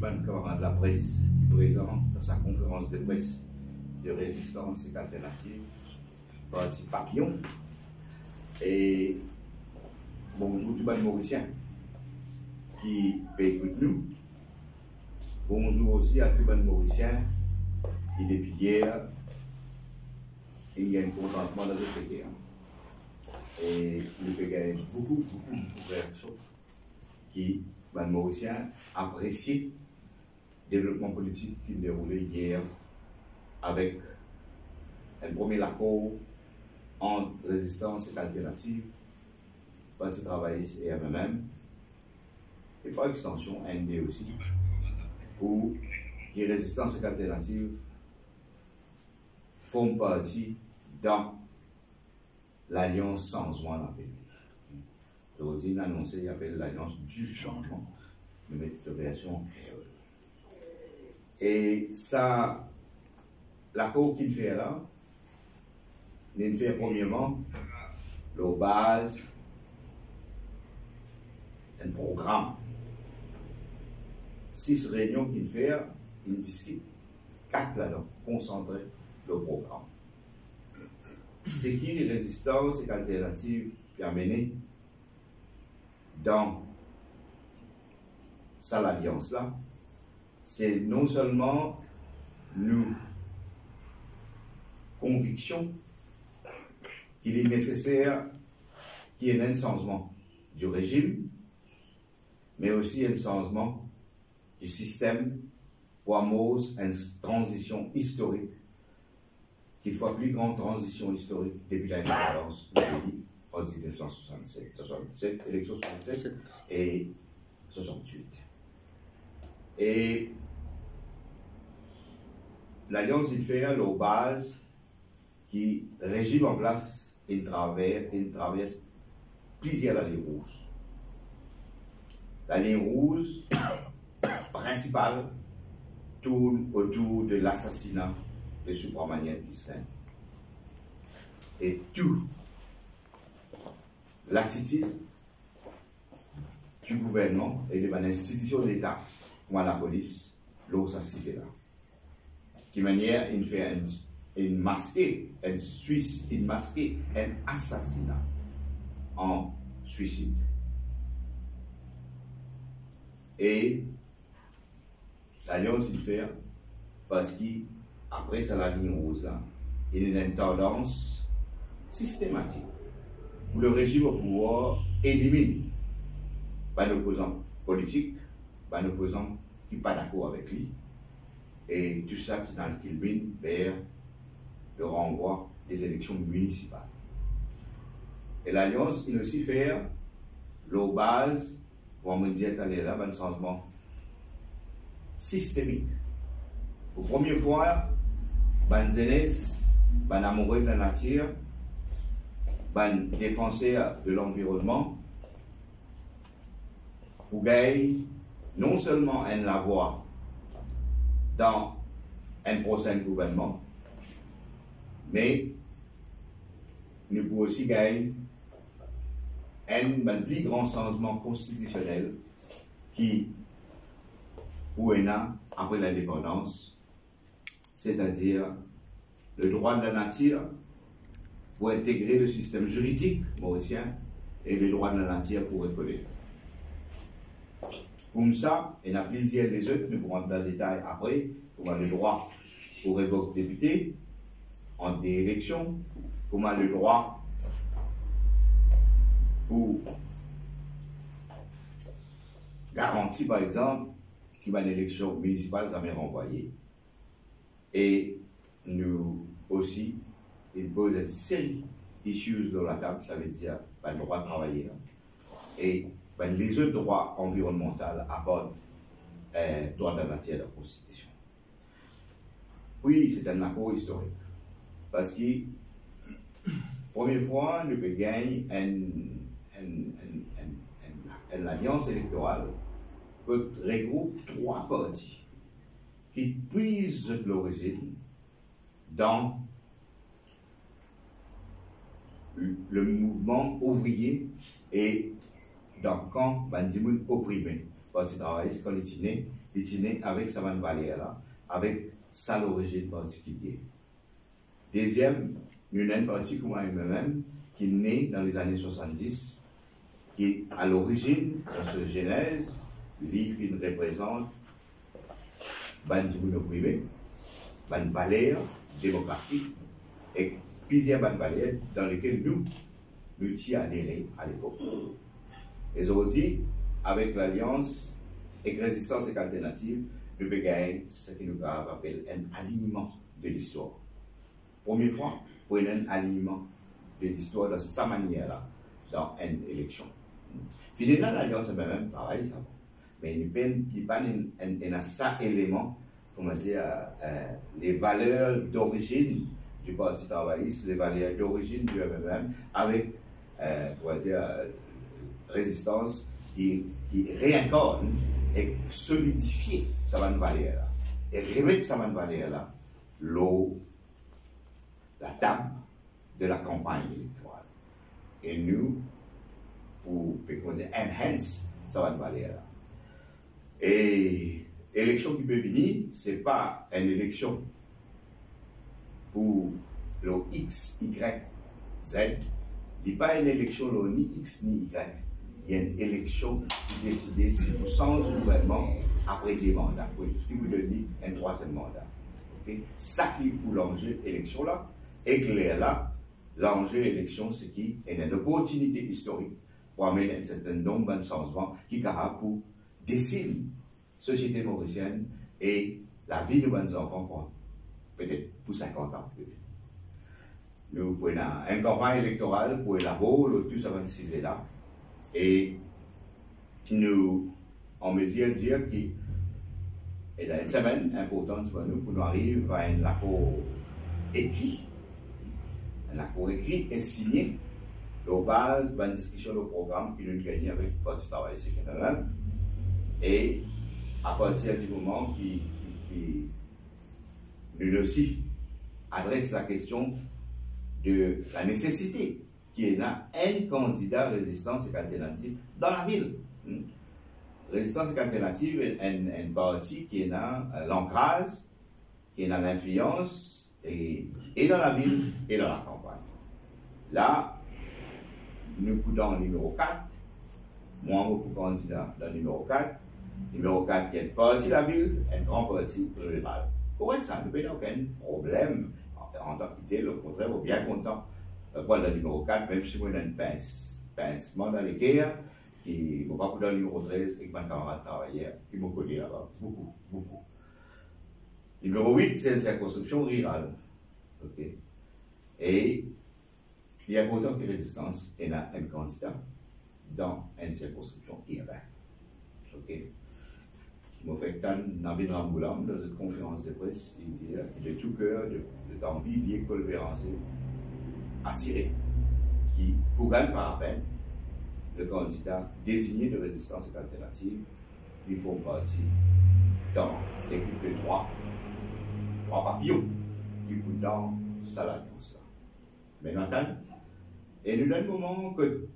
ban camarade de la presse qui présente dans sa conférence de presse de résistance et alternative, parti Papillon. Et bonjour tout le monde mauricien qui écoute nous. Bonjour aussi à tout le monde mauricien qui depuis hier il y a un contentement dans notre pays. Et il peut gagner beaucoup de réactions qui, les Mauriciens, apprécient le développement politique qui déroulé hier avec un premier accord entre résistance et alternative, Parti travailliste et MMM, et par extension ND aussi, où les résistance et alternative font partie dans l'Alliance changement dans le pays. Aujourd'hui, annoncé, il appelle l'Alliance du changement, de mettre version en créole. Et ça, l'accord qu'il fait là, il fait premièrement la base d'un programme. 6 réunions qu'il fait, il discute. 4 là-dedans, concentrer le programme. C'est qui les résistances et alternatives qui a mené dans cette alliance-là, c'est non seulement nous conviction qu'il est nécessaire qu'il y ait un changement du régime, mais aussi un changement du système pour amorcer une transition historique, qu'il faut plus grande transition historique depuis l'indépendance du pays en 1967, élection 67 et 68. Et l'Alliance il fait la base qui régime en place une traverse plusieurs lignes rouges. La ligne rouge principale tourne autour de l'assassinat de Subramanian Kisren. Et tout l'attitude du gouvernement et de l'institution d'État, comme la police, l'os assisé là. Qui manière il fait une masquée, une masquée, un assassinat en suicide. Et l'Alliance il fait parce qu'après ça la ligne rose là, il y a une tendance systématique où le régime au pouvoir élimine un opposant politique, un opposant qui n'est pas d'accord avec lui. Et tout ça qui culmine vers le renvoi des élections municipales. Et l'Alliance, il aussi fait la base, pour me dire qu'il y a un changement systémique. Pour la première fois, la jeunesse, amoureux de la nature, les défenseurs de l'environnement, pour gagner non seulement la voix dans un prochain gouvernement, mais nous pouvons aussi gagner un plus grand changement constitutionnel qui, pour après l'indépendance, c'est-à-dire le droit de la nature pour intégrer le système juridique mauricien et le droit de la nature pour reconnaître. Comme ça, il y en a plusieurs des autres, nous pourrons dans le détail après, comme le droit pour révoquer député en des élections, comme le droit pour garantir, par exemple, qu'il y a une élection municipale jamais renvoyée. Et nous aussi, il pose une série d'issues dans la table, ça veut dire le droit de travailler. Et les autres droits environnementaux apportent droit de la matière de la Constitution. Oui, c'est un accord historique. Parce que, première fois, nous pouvons gagner une alliance électorale qui regroupe 3 partis qui puisent de l'origine dans le mouvement ouvrier et dans le camp bandimoun opprimé. Parti travailliste, quand il est né, dîner avec sa valeur là, avec sa l'origine particulière. Deuxième, nous avons une partie comme moi-même qui est née dans les années 70, qui à l'origine, dans ce genèse, livre qui représente une privé, une valeur démocratique et plusieurs valeurs dans lesquelles nous y adhéré à l'époque. Et aujourd'hui, avec l'Alliance et Résistance et Alternative, nous pouvons gagner ce que nous appelons un alignement de l'histoire. Première fois, pour un alignement de l'histoire de sa manière-là, dans une élection. Finalement, l'Alliance a même travaillé ça. Mais il n'y a pas un élément, comment dire, les valeurs d'origine du Parti travailliste, les valeurs d'origine du MMM, avec, comment dire, résistance qui réincarne et solidifie sa valeur-là. Et remettre sa valeur-là, l'eau, la table de la campagne électorale. Et nous, pour, comment dire, enhance sa valeur-là. Et l'élection qui peut venir, ce n'est pas une élection pour le X, Y, Z. Il n'y a pas une élection ni X ni Y. Il y a une élection qui décide si vous changez le gouvernement après des mandats. Qui vous donne un troisième mandat. Okay? Ça qui est pour l'enjeu élection là, et clair là, l'enjeu élection, c'est qu'il y a une opportunité historique pour amener un certain nombre de changements qui est capable pour dessiner la société mauricienne et la vie de nos enfants peut-être pour 50 ans. Nous prenons une campagne électorale pour élaborer le tout 26 là et nous en mesure de dire qu'il y a une semaine importante pour nous arriver à un accord écrit. Un accord écrit et signé aux bases d'une discussion de programme qui nous gagne avec le Parti travailliste et Canada. Et à partir du moment qui nous aussi adresse la question de la nécessité qu'il y ait un candidat résistance et alternative dans la ville. Résistance et alternative est un parti qui est dans l'ancrage, qui est dans l'influence et dans la ville et dans la campagne. Là, nous coudons le numéro 4, moi, je candidat dans le numéro 4. Numéro 4, il y a une partie de la ville, un grand parti rural. Pour être ça, nous n'avons aucun problème en tant que tel, au contraire, on est bien content pour le numéro 4, même si on a une pincement dans les guerres, qui ne va pas dans le numéro 13 et que mon camarade travaillait, qui m'a connu là-bas, beaucoup. Numéro 8, c'est une circonscription rurale. Okay. Et il y a autant que résistance, il y a un candidat dans une circonscription urbaine. Okay. Mon fait Nabil Ramboulam, dans une conférence de presse, il dit de tout cœur, d'envie liée que Paul Béranger à Syrie, qui pourrait par peine le candidat désigné de résistance et alternative, il faut partir dans l'équipe de trois papillons qui coulent dans sa alliance. Mais maintenant, et nous, dans le moment que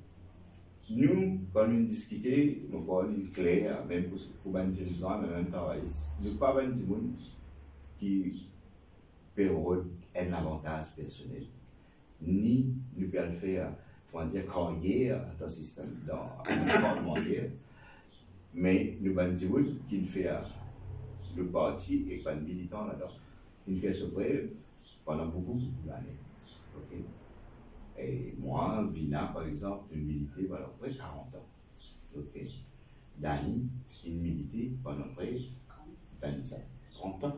nous, quand nous discutons, nous parlons clair, même pour les dirigeants, mais même travail, nous ne parlons pas de monde qui pérode un avantage personnel, ni nous pouvons faire, carrière dans le système, dans le parlementaire, mais nous parlons de monde qui fait le parti et pas de militant là-dedans, qui fait ce preuve pendant beaucoup d'années. Okay? Et moi, Vina, par exemple, une milité pendant près de 40 ans. Okay. Dani, une milité pendant près de 30 ans.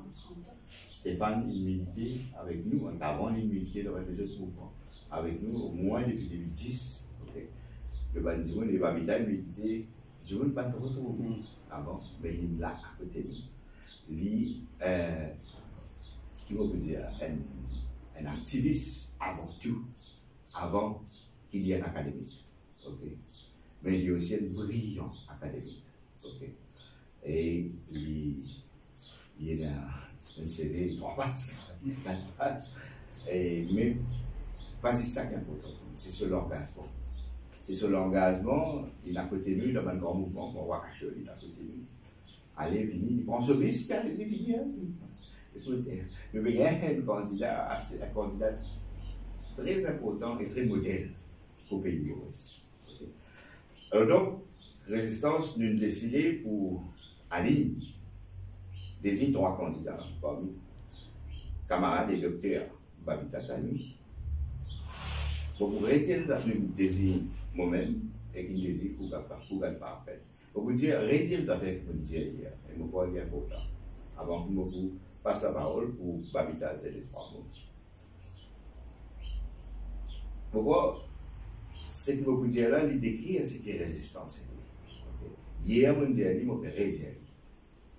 Stéphane, une milité avec nous, avant une milité dans les autres mouvements. Avec nous, au moins depuis 2010. Okay. Le Bandimon et Babita, une milité, je ne veux pas trop avant, mais il est là à côté de nous. Il est, qui va vous dire, un activiste avant tout. Avant qu'il y ait un académique. Okay. Mais il y a aussi un brillant académique. Okay. Et il y a un CV 3 pages. Mais pas ça qui est important. C'est sur l'engagement. C'est sur l'engagement, il est à côté de nous dans un grand mouvement, on va cacher, il est à côté de nous. allez, venir, il prend ce risque, allez, venir. Mais il y a un candidat très important et très modèle pour le pays. Alors donc, Résistance nous décidé pour aller désigner 3 candidats parmi camarades et docteurs Babita Tani. Pour retirer ça, nous désignons moi-même et qui désire pour gagner par appel. Pour vous dire, retirer ça avec vous dire hier, et nous croyons important. Avant que nous passe la parole pour Babita dire les 3 mots. Pourquoi ce que vous dire là, il décrit ce qui est résistance. Hier, on dit résilience.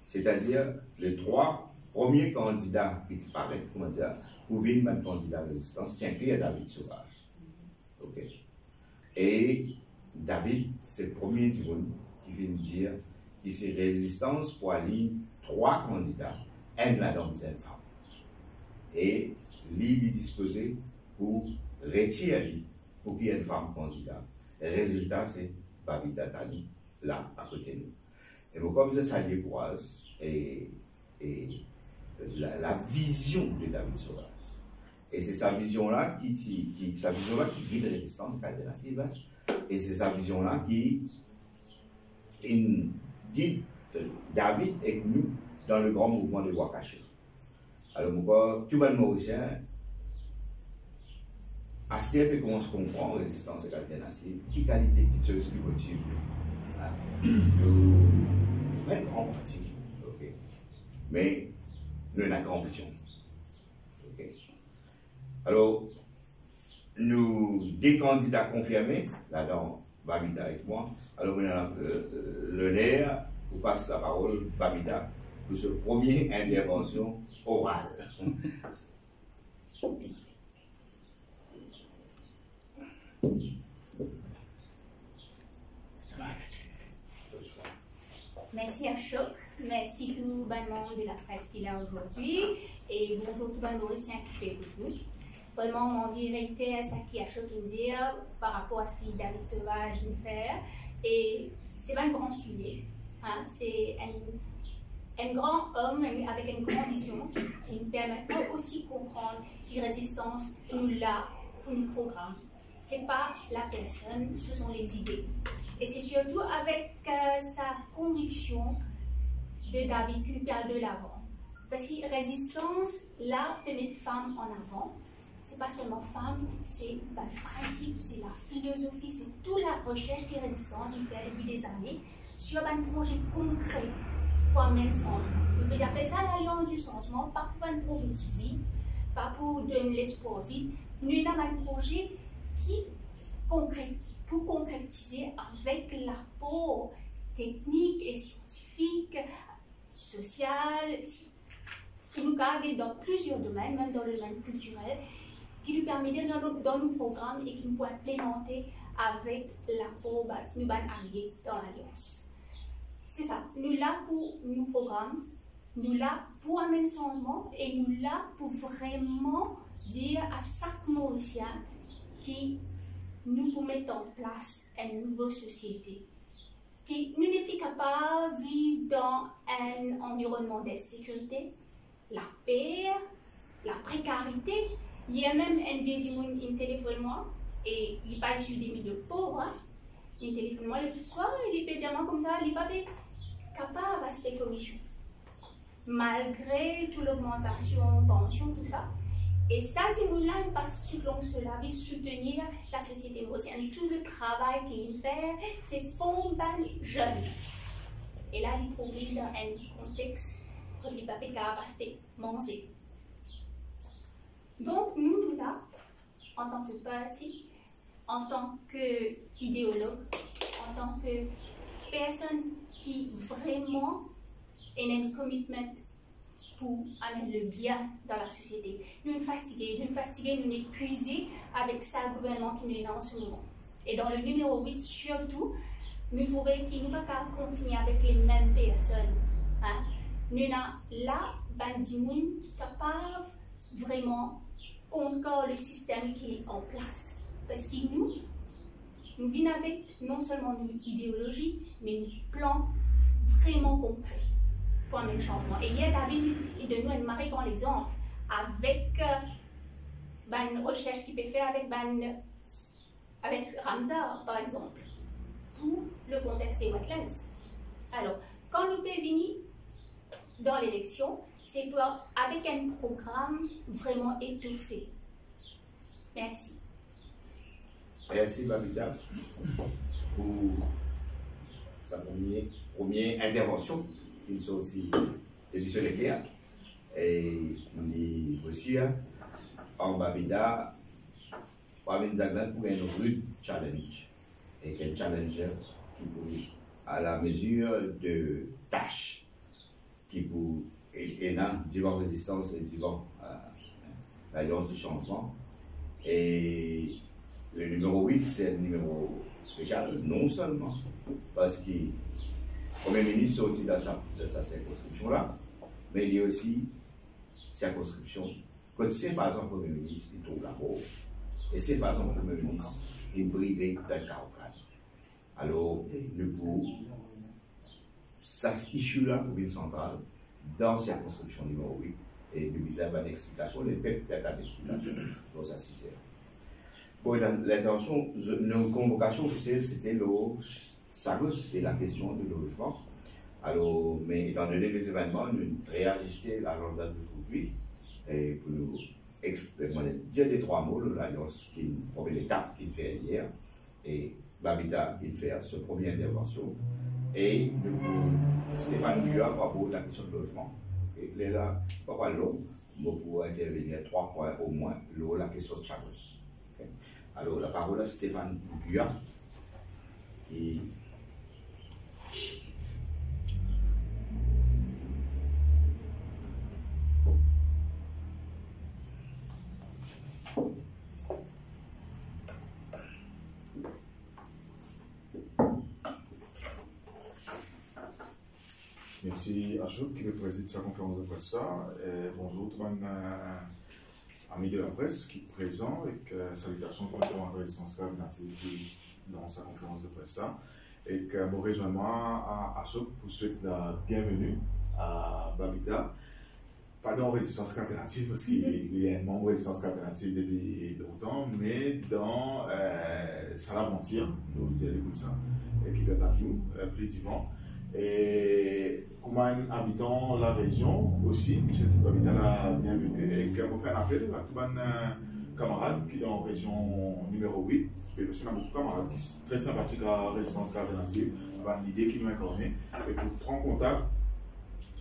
C'est-à-dire les 3 premiers candidats qui paraissent, comment dire, pour venir un candidat résistance, tiens à David Sauvage. Okay. Et David, c'est le premier du monde qui vient dire que c'est résistance pour aller 3 candidats, un là-dedans, une femme. Et lui est disposé pour retirer pour qu'il y ait une femme candidat. Le résultat, c'est Babita Tani, là, à côté de nous. Et donc, comme ça décourage et la vision de David Sauvage. Et c'est sa vision-là qui guide la résistance alternative. Et c'est sa vision-là qui guide David et nous dans le grand mouvement de Ouakachou. Alors, tout le monde mauricien, à ce niveau, comment on comprend la résistance alternative, qui qualité qui motive nous, pas une grande partie, okay. Mais nous avons une grande vision. Okay. Alors, nous, des candidats confirmés, là-dedans, Babita avec moi, alors nous avons l'honneur, vous passe la parole, Babita, pour ce premier intervention orale. Merci Ashok, merci tout le monde de la presse qui est là aujourd'hui et bonjour tout le monde Mauricien qui fait beaucoup. Vraiment, on dit réitérer ce qu'Ashok dit par rapport à ce que David Sauvage nous fait et c'est pas un grand sujet, hein? C'est un grand homme avec une grande vision qui nous permet aussi de comprendre que la résistance nous l'a pour le programme. Ce n'est pas la personne, ce sont les idées. Et c'est surtout avec sa conviction de David qui nous perd de l'avant. Parce que résistance, là, peut mettre femme en avant. Ce n'est pas seulement femme, c'est le principe, c'est la philosophie, c'est toute la recherche de résistance qu'il fait depuis des années sur un projet concret pour amener le changement. On peut appeler ça l'alliance du changement, pas pour une promesse vide, pas pour donner l'espoir vide. Nous avons un projet qui pour concrétiser avec l'apport technique et scientifique, social, qui nous garde dans plusieurs domaines, même dans le domaine culturel, qui nous permet d'aller dans nos programmes et qui nous peut implémenter avec l'apport de nos alliés dans l'Alliance. C'est ça, nous là pour nos programmes, nous là pour amener le changement et nous là pour vraiment dire à chaque Mauricien qui nous pour mettre en place une nouvelle société. Qui nous n'est plus capable de vivre dans un environnement d'insécurité, la paix, la précarité. Il y a même un vieux qui il téléphone moi et il n'est pas issu des milieux pauvres. Hein. Il téléphone moi le soir, il est pédiamment comme ça, il n'est pas capable de cette commission. Malgré toute l'augmentation, pension, tout ça. Et ça, Timoula, il passe tout le long de cela, il soutenir la société mauricienne. Tout le travail qu'il fait, c'est former jeunes. Et là, il trouve dans un contexte pour les papiers rester manger. Donc, nous, là, en tant que parti, en tant qu'idéologue, en tant que personne qui vraiment est un commitment pour amener le bien dans la société. Nous sommes fatigués, nous sommes épuisés avec ça, le gouvernement qui nous est là en ce moment. Et dans le numéro 8, surtout, nous trouvons qu'il ne va pas continuer avec les mêmes personnes. Hein? Nous sommes là, Bandimoun, qui est capable vraiment encore le système qui est en place. Parce que nous venons avec non seulement une idéologie, mais un plan vraiment concret. pour amener le changement. Et hier, David, il donne nous un très grand exemple avec une recherche qu'il peut faire avec Ramsar, par exemple, pour le contexte des wetlands. Alors, quand nous peut venir dans l'élection, c'est avec un programme vraiment étoffé. Merci. Merci, Babita, pour sa première intervention qui est sortie de l'émission de guerre. Et on dit aussi, en Babita, Pravin Jagnan pour un rude challenge. Et quel challenger qui pour, à la mesure de tâches qui pour et là, devant résistance et devant l'alliance du changement. Et le numéro 8, c'est un numéro spécial, non seulement parce que le Premier ministre sorti de sa circonscription-là, mais il y a aussi circonscription. Quand c'est façon Premier ministre, il trouve la mort. Et c'est façon Premier ministre, il brille dans le Caucase. Alors, cette issue-là pour une centrale, dans la circonscription numéro 8, et le bizarre va d'explication, les peuples peut-être d'explication dans sa 6 heures. Bon, l'intention, notre convocation officielle, c'était le SAGOS, c'était la question du logement. Alors, mais étant donné les événements, nous réajusté à l'ordre d'aujourd'hui, et pour nous dire les 3 mots, l'alliance qui est une première étape qu'il fait hier, et Babita, il fait sa première intervention. Et Stéphane Guya, par rapport à la question de logement. Et là, pas long, pour intervenir 3 points au moins, la question de Chagos. Okay. Alors, la parole à Stéphane Guya. Qui... Merci à Ashok qui préside sa conférence de presse. Bonjour tout le monde, amis de la presse qui est présent et salutations pour la résistance carminative dans sa conférence de presse. Et que mon rejoindre à Ashok pour souhaiter la bienvenue à Babita. Pas dans Résistance alternative parce qu'il y a un membre de Résistance alternative depuis longtemps, mais dans Salaventir, nous disons comme ça, et qui est à nous, plus dimanche. Et comme un habitant de la région aussi, M. Babita la bienvenue et que vous fait un appel à tous les camarades qui sont en région numéro 8, et aussi à beaucoup de camarades qui sont très sympathiques à la résistance alternative, avec l'idée qui nous incarnée, et pour prendre contact,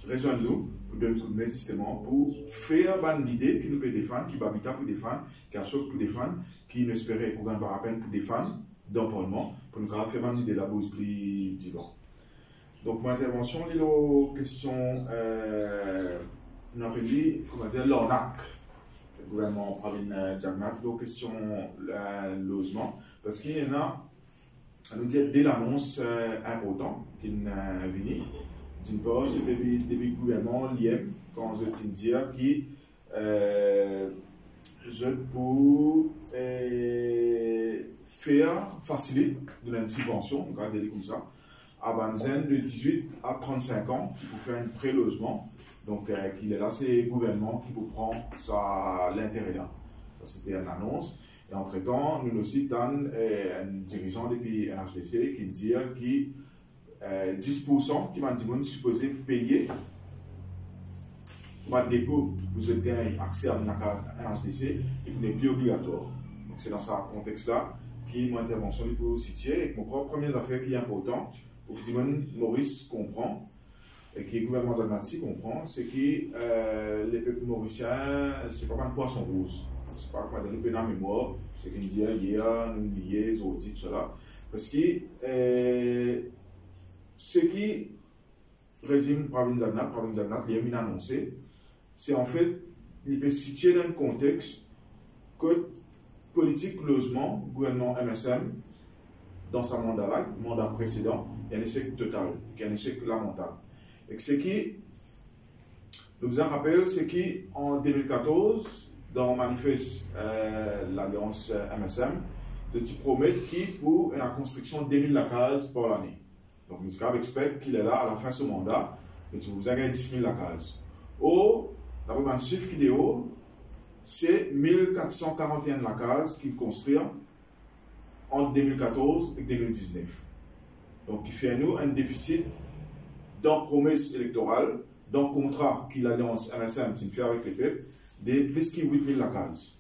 rejoindre-nous, pour donner un coup de main justement, pour faire l'idée qui nous peut défendre, qui Babita pour défendre, qui a choc pour défendre, qui nous espérait qu'on gagne par la peine pour défendre, dans le Parlement, pour nous faire l'idée de la bourse plus divant. Donc, mon intervention, il y a une question, on appelle dit, comment dire, l'arnaque. Le gouvernement Pravin Jagnan, une question logement, parce qu'il y en a, à nous dire, dès l'annonce importante qui est venue, d'une part, c'est depuis le gouvernement l'IEM, quand je te dis qui je peux faire faciliter de une subvention, on va dire comme ça, à Banzen de 18 à 35 ans pour faire un prélogement. Donc, il est là, c'est le gouvernement qui vous prend l'intérêt là. Ça, c'était une annonce. Et entre-temps, nous aussi, un dirigeant depuis NHDC qui dit que 10% qui va être supposé payer pour dépôt, vous avez accès à NHDC et qui n'est plus obligatoire. Donc, c'est dans ce contexte-là que mon intervention est pour situer et que mon première affaire qui est importante. Pour que Maurice comprend, et que le gouvernement alternatif comprend, c'est que les peuples mauriciens, ce n'est pas un poisson rose. Ce n'est pas comme nous la mémoire, c'est qu'on dit hier, nous liés, tout cela. Parce que ce qui régime Pravin Jagnan, il a annoncé, c'est en fait, il peut situer dans un contexte que politique logement, gouvernement MSM, dans sa mandat précédent, il y a un échec total, il y a un échec lamentable. Et ce qui nous en rappelle, c'est qu'en 2014, dans le manifeste l'Alliance MSM, je promets qu'il pour la construction de 2000 cases par l'année. Donc, nous expect qu'il est là à la fin de ce mandat Et tu vous avez 10 000 la case. Ou, d'après un chiffre qui est haut, c'est 1441 la case qui construit entre 2014 et 2019. Donc, qui fait à nous un déficit dans promesse électorale, dans le contrat qu'il l'alliance NSM fait avec le peuple, de plus que 8 000 la case.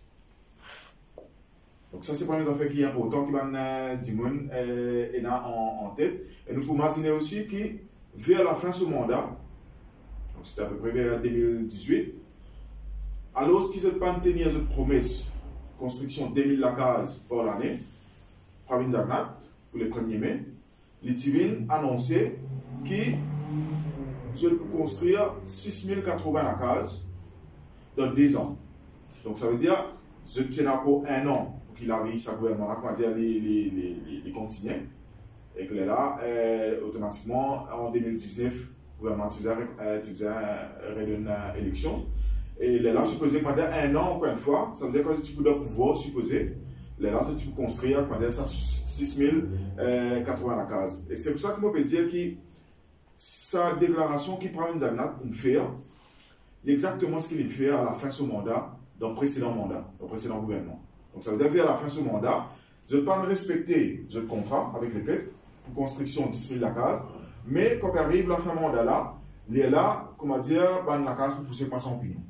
Donc ça, c'est pas une affaire qui est important, qui va dire en tête. Et nous pouvons imaginer aussi que vers la fin de ce mandat, donc c'était à peu près vers 2018, alors qu'ils ne peuvent pas tenir cette promesse, construction de 2000 la case par l'année, Pravin Jagnat, pour le 1er mai, les Tivin annoncé qu'ils peuvent construire 6080 la case dans 2 ans. Donc ça veut dire, je tiens encore 1 an pour qu'il avait sa gouvernement, comment dire, les continuer. Et que là, automatiquement, en 2019, le gouvernement faisait une élection. Et là, supposé, comment dire, 1 an, encore une fois, ça veut dire que tu peux pouvoir supposer, là, tu peux construire, comment dire, ça, 6080 la case. Et c'est pour ça que moi, je peux dire que sa déclaration qui prend une Jagnat, une fait, exactement ce qu'il fait à la fin de son mandat, dans le précédent mandat, dans le précédent gouvernement. Donc ça veut dire qu'à la fin de ce mandat, je ne peux pas respecter le contrat avec les peuples pour construction de 10 000 la case, mais quand arrive la fin du mandat là, il est là, comment dire, la case pour pousser pas son opinion.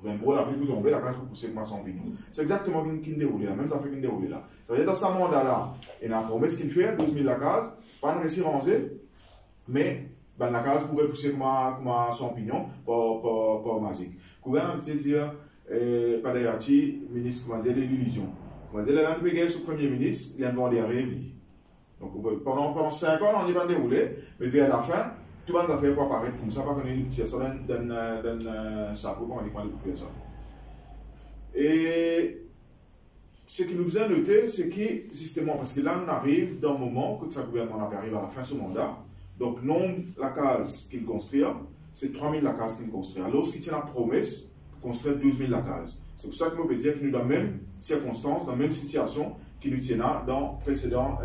Pour un gros, la pluie pour tomber, la case pour pousser pas son opinion. C'est exactement ce qu'il déroule là, même ça fait qu'il déroule là. Ça veut dire dans ce mandat là, il a promis ce qu'il fait, 12 000 la case, pas de réussir ranger, mais la case pourrait pousser comme son opinion pour Mazik. Le gouvernement veut dire, pas d'ailleurs, ministre, comment dire, de l'illusion. Comment dire, là, on peut gagner ce premier ministre, il a vendu des rêves. Donc, pendant 5 ans, on y va dérouler, mais vers la fin, tout le monde a fait pour apparaître comme ça, pas qu'on ait une petite ça dans un chapeau, on dit qu'on allait faire ça. Et ce qui nous a noté, c'est que, justement, parce que là, on arrive dans le moment que ce gouvernement arrive à la fin de son mandat, donc, nombre la case qu'il construit, c'est 3000 la case qu'il construit. Alors, ce qui tient la promesse, construire 12 000 la case. C'est pour ça que je peux dire que nous, dans la même circonstance, dans la même situation, qui nous tient dans le précédent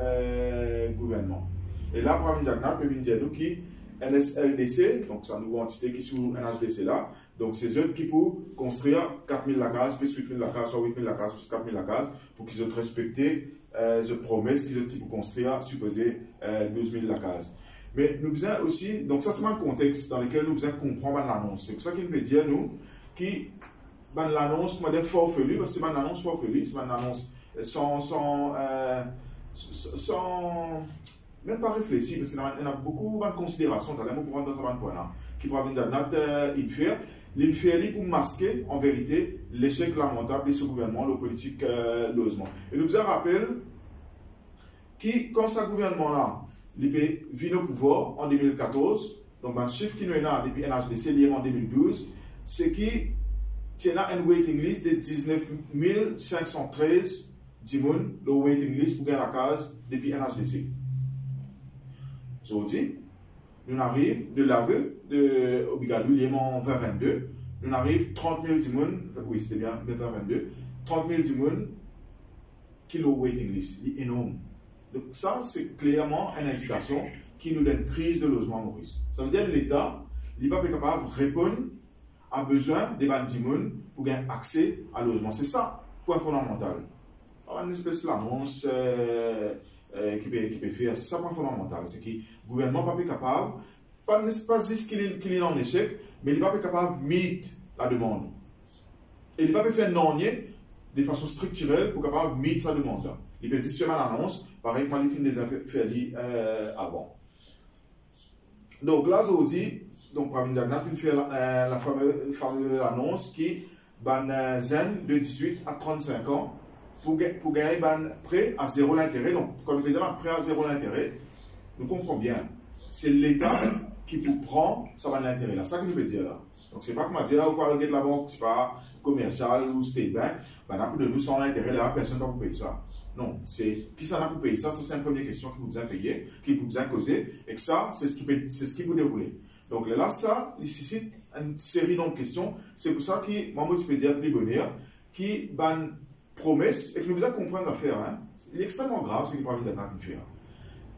gouvernement. Et là, Pravin Jagnat peut dire nous qui NSLDC, donc c'est une nouvelle entité qui est sous NHDC là, donc c'est eux qui peuvent construire 4 000 la case, plus 8 000 la case, soit 8 000 la case, plus 4 000 la case, pour qu'ils aient respecté cette promesse qu'ils ont construire, supposé 12 000 la case. Mais nous faisons aussi, donc ça c'est un contexte dans lequel nous faisons comprendre l'annonce. C'est pour ça qu'il peut dire, nous, qui l'annonce, comment dire, forfelu, parce que c'est une annonce forfelu, c'est une annonce sans même pas réfléchir, parce qu'il y a beaucoup de considérations, dans le point là, qui pourra venir l'inférieur pour masquer, en vérité, l'échec lamentable de ce gouvernement, le politique logement. Et nous faisons rappel, qui, quand ce gouvernement-là, il vient au pouvoir en 2014, donc un chiffre qui nous est là depuis NHDC lié en 2012, c'est qu'il y a une waiting list de 19 513 dimoun, le waiting list pour gagner la case depuis NHDC. Aujourd'hui, nous arrivons de l'aveu de Obigadou lié en 2022, nous arrivons 30 000 dimoun, oui c'était bien, 2022, 30 000 dimoun qui le waiting list, c'est énorme. Donc ça, c'est clairement une indication qui nous donne une crise de logement Maurice. Ça veut dire que l'État n'est pas capable de répondre à besoin des bandimouns pour gagner accès à logement. C'est ça, point fondamental. Alors, une espèce d'annonce qui peut faire, c'est ça, point fondamental. C'est que le gouvernement n'est pas capable, pas juste qu'il est en échec, mais il n'est pas capable de mettre la demande. Et il n'est pas faire nier de façon structurelle pour capable de mettre sa demande. Il peut juste faire une annonce, pareil comme il fait des affaires avant. Donc là, aujourd'hui, donc Pravin Jagnat fait la fameuse annonce qui ban zen de 18 à 35 ans pour gagner un prêt à zéro l'intérêt. Donc, comme je disais, un prêt à zéro l'intérêt, nous comprenons bien. C'est l'État qui vous prend ça va l'intérêt là. C'est ça que je veux dire là. Donc, c'est pas comme dire, ou quoi, de la banque, c'est pas commercial ou state bank, ben, de nous, sans l'intérêt là, personne ne va vous payer ça. Non, c'est qui s'en a pour payer ça, c'est une première question qui vous a payé, qui vous a causé, et que ça, c'est ce qui vous déroule. Donc là, ça, il suscite une série de questions. C'est pour ça que moi, je peux dire plus bonheur, qui ban promesse, et que nous devons comprendre l'affaire. Hein. Il est extrêmement grave ce qu'il parle de faire.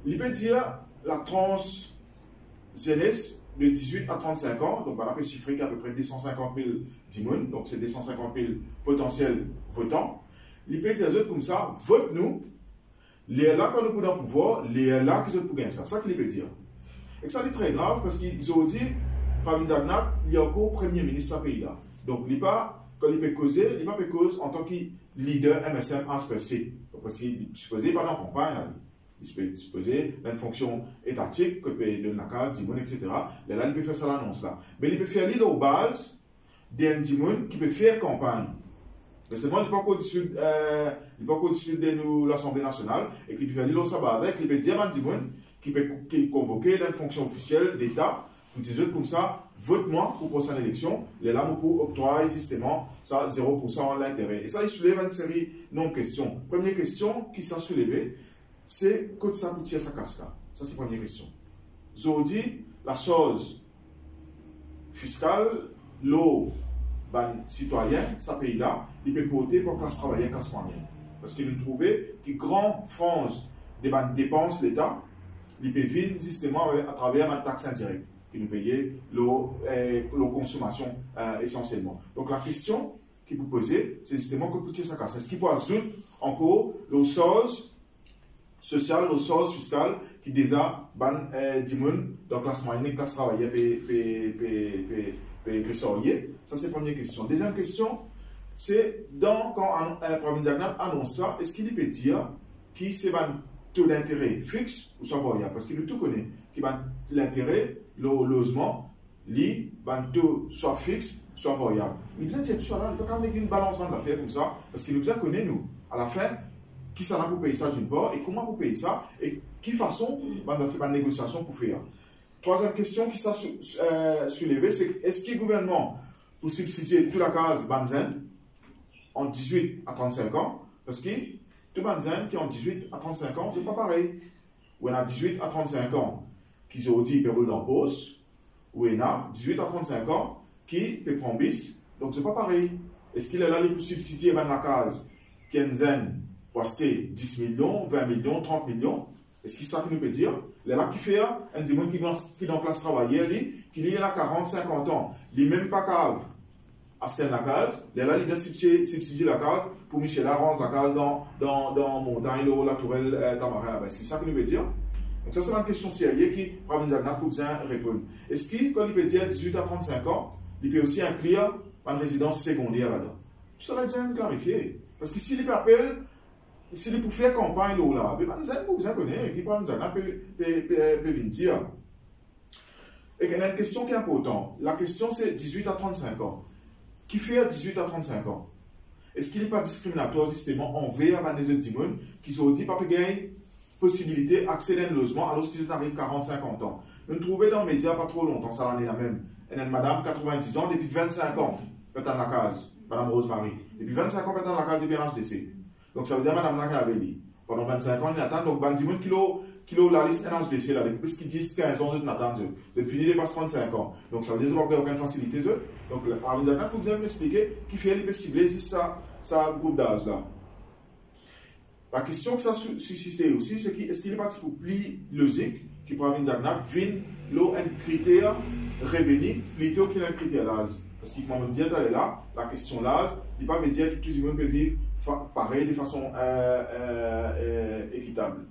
Il peut dire la trans jeunesse de 18 à 35 ans, donc on a chiffré qu'il y a à peu près 250 000 dimoun, donc c'est 250 000 potentiels votants. Les pays comme ça, vote-nous, les là quand nous pouvons pouvoir, les là qui sont pour gagner ça. C'est ça qu'il veut dire. Et ça c'est très grave parce qu'ils ont dit, Pravin Jagnnath, il y a encore premier ministre de ce pays-là. Donc, il pas, quand il peut causer, il ne peut pas causer en tant que leader MSM ASPC. Donc, parce qu'il supposé pas dans la campagne, il peut supposer dans une fonction étatique, que peut donner la case, Dimon, etc. Là, il peut faire ça l'annonce là. Mais il peut faire l'île aux bases d'un Dimon qui peut faire campagne. Mais seulement, il n'est pas au-dessus de l'Assemblée nationale et qu'il peut faire l'île aux bases, et qu'il peut dire à Dimon qui peut convoquer dans une fonction officielle d'État, pour dire comme ça, vote-moi pour passer à l'élection, les là, pour octroyer justement ça 0% l'intérêt. Et ça, il soulève une série de questions. Première question qui s'est soulevée, c'est que ça coûte sa casse là. Ça, c'est la première question. Aujourd'hui, la chose fiscale, l'eau, citoyen, ce pays-là, il peut voter pour classe travaillée, classe moyenne. Parce qu'il a trouvé que grand France des dépenses l'État, il peut venir justement à travers une taxe indirecte qui nous payait l'eau consommation essentiellement. Donc la question qu'il vous posez, c'est justement que coûte sa casse. Est-ce qu'il peut ajouter encore le source social, le source fiscal qui déjà dimoun dans la classe moyenne, classe travaillée, ça c'est la première question. Deuxième question, c'est quand Pravin Jagnnath annonce ça, est-ce qu'il peut dire qui c'est un taux d'intérêt fixe ou soit variable? Parce qu'il tout connaît, qui va l'intérêt, le logement, taux soit fixe, soit variable. Il nous a dit tout ça là, il peut quand même une balance d'affaires comme ça, parce qu'il nous a connu, nous, à la fin, qui ça pour payer ça d'une part, et comment pour payer ça, et quelle façon on va faire une négociation pour faire. Troisième question qui s'est soulevée, c'est est-ce que le gouvernement pour subsidier toute la case Banzen en 18 à 35 ans, parce que tout Banzen qui en 18 à 35 ans, c'est pas pareil. Ou on a 18 à 35 ans qui ont dit qu'ils peuvent dans poste, ou on a 18 à 35 ans qui peut prendre bis, donc c'est pas pareil. Est-ce qu'il est là pour subsidier la case Kenzen pour acheter 10 millions, 20 millions, 30 millions? Est-ce que ça nous peut dire? Il est là qui fait un démon qui est en place travailler, qui est là 40, 50 ans, il n'est même pas capable d'acheter la case, il est là, il a subsidié la case pour Michel Arance, la case dans Montagne, la Tourelle, Tamarin. C'est ça qu'il nous peut dire? Donc ça, c'est une question sérieuse qui Pravin Jagnnath peut bien répondre. Est-ce que, quand il peut dire 18 à 35 ans, il peut aussi inclure une résidence secondaire là-dedans? Tout ça, là, bien clarifié. Parce que s'il appelle, s'il peut faire campagne là, vous connaissez, qui Pravin Jagnnath peut venir dire. Et il y a une question qui est importante. La question, c'est 18 à 35 ans. Qui fait 18 à 35 ans? Est-ce qu'il n'est pas discriminatoire justement envers les autres dimons qui sont dit pas gagner possibilité d'accéder à un logement alors qu'ils arrivent 40-50 ans? Nous trouvons dans les médias pas trop longtemps, ça l'année la même. Elle a une madame 90 ans depuis 25 ans, peut-être dans la case, madame Rosemary. Depuis 25 ans, peut-être dans la case de BNHDC. Donc ça veut dire madame là qui avait dit. Pendant 25 ans, il attend, donc ben dimon kilo la liste NHDC là, depuis qu'ils disent 15 ans, ils attendent. Vous êtes fini de passer 35 ans. Donc ça veut dire qu'ils n'ont aucune facilité. Donc, Pravin Jagnnath, vous allez m'expliquer qui fait les cibler si ça groupe d'âge là. La question que ça suscite aussi, c'est est-ce qu'il est parti pour plus logique que Pravin Jagnnath vienne un critère revenu plutôt qu'un critère d'âge? Parce qu'il m'a dit là, la question d'âge, il ne peut pas dire que tout le monde peut vivre pareil de façon équitable.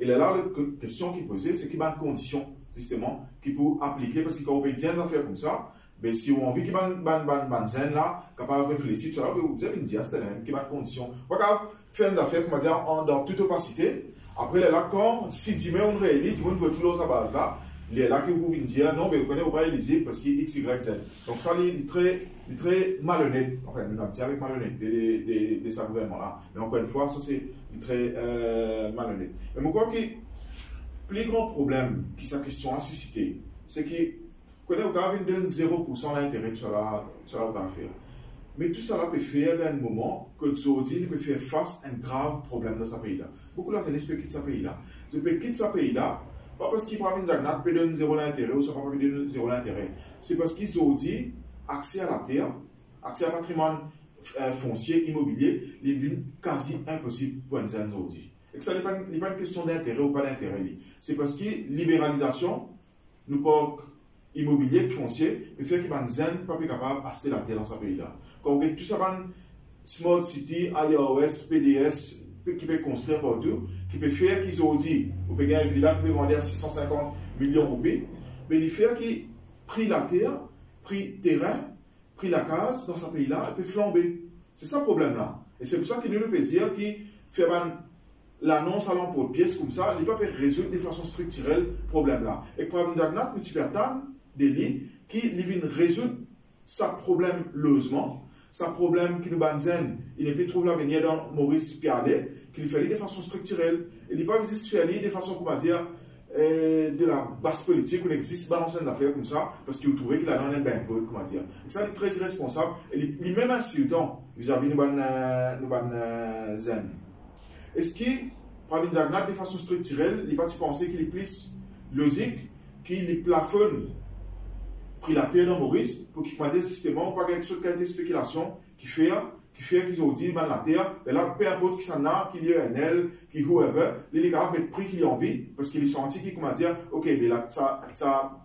Et là, la question qu'il posait, c'est qu'il y a une condition, justement, qui peut appliquer, parce qu'il peut bien faire comme ça. Mais si on a envie qu'il y ait une scène là, capable de réfléchir, tu vois, vous avez une diaste, qu'il y a une condition. On va faire une affaire, comment dire, dans toute opacité. Après, là, quand, si demain on réélit, tout le monde veut tout l'autre à base là, il est là que vous pouvez dire, non, mais vous connaissez pas éligible parce qu'il y a X, Y, Z. Donc ça, il est très malhonnête. Enfin, nous avons dit avec malhonnêteté de ce gouvernement-là. Mais encore une fois, ça, c'est très malhonnête. Mais je crois que le plus grand problème que cette question a suscité, c'est que vous donne 0% d'intérêt sur la faire. Mais tout ça peut faire dans un moment que Zodi peut faire face à un grave problème dans ce pays-là. Beaucoup de gens peuvent quitter ce pays-là. Ils peuvent quitter ce pays-là, pas parce qu'ils Pravin Jagnnath peut donner 0 d'intérêt ou ça ne peut pas donner 0 d'intérêt. C'est parce qu'ils ont dit accès à la terre, accès à patrimoine foncier, immobilier, il est quasi impossible pour un Zodi. Et que ça n'est pas une question d'intérêt ou pas d'intérêt. C'est parce que libéralisation nous parcs immobiliers, fonciers, et faire qu'ils ne pas capables d'acheter la terre dans ce pays-là. Quand tout ça, Smart City, IOS, PDS, qui peut construire partout, qui peut faire qu'ils ont dit, vous pouvez gagner une villa qui peut vendre à 650 millions de roupies, mais il fait qu'ils prennent la terre, prennent terrain, prennent la case dans ce pays-là, et peut flamber. C'est ça le problème-là. Et c'est pour ça qu'il nous peut dire qu'il fait l'annonce à l'emploi de pièces comme ça, il ne peut pas résoudre de façon structurelle le problème-là. Et pour avoir un petit peu des lits qui viennent résoudre ce problème logement, ce problème qui nous banzen, il ne peut trouver l'avenir dans Maurice Pialet, qu'il fait de façon structurelle. Il ne peut pas juste faire de façon, comment dire, de la basse politique, où il existe balancer d'affaires comme ça, parce qu'il trouvait qu'il a donné un bain de comment dire. Et ça, il est très irresponsable, et il est même insultant vis-à-vis de zen. Est-ce qu'il, par une diagonale de façon structurelle, il n'est pas penser qu'il est plus logique, qu'il est plafonne pris la terre dans Maurice, pour qu'il puisse dire systématiquement, pas quelque chose de spéculation qui fait qu'ils ont dit, la terre, et là, peu importe qui s'en a, qu'il y ait un L, qu'il y ait whoever, il est capable de mettre prix qu'il a envie, parce qu'il est senti qu'il, comment dire, ok, mais là, ça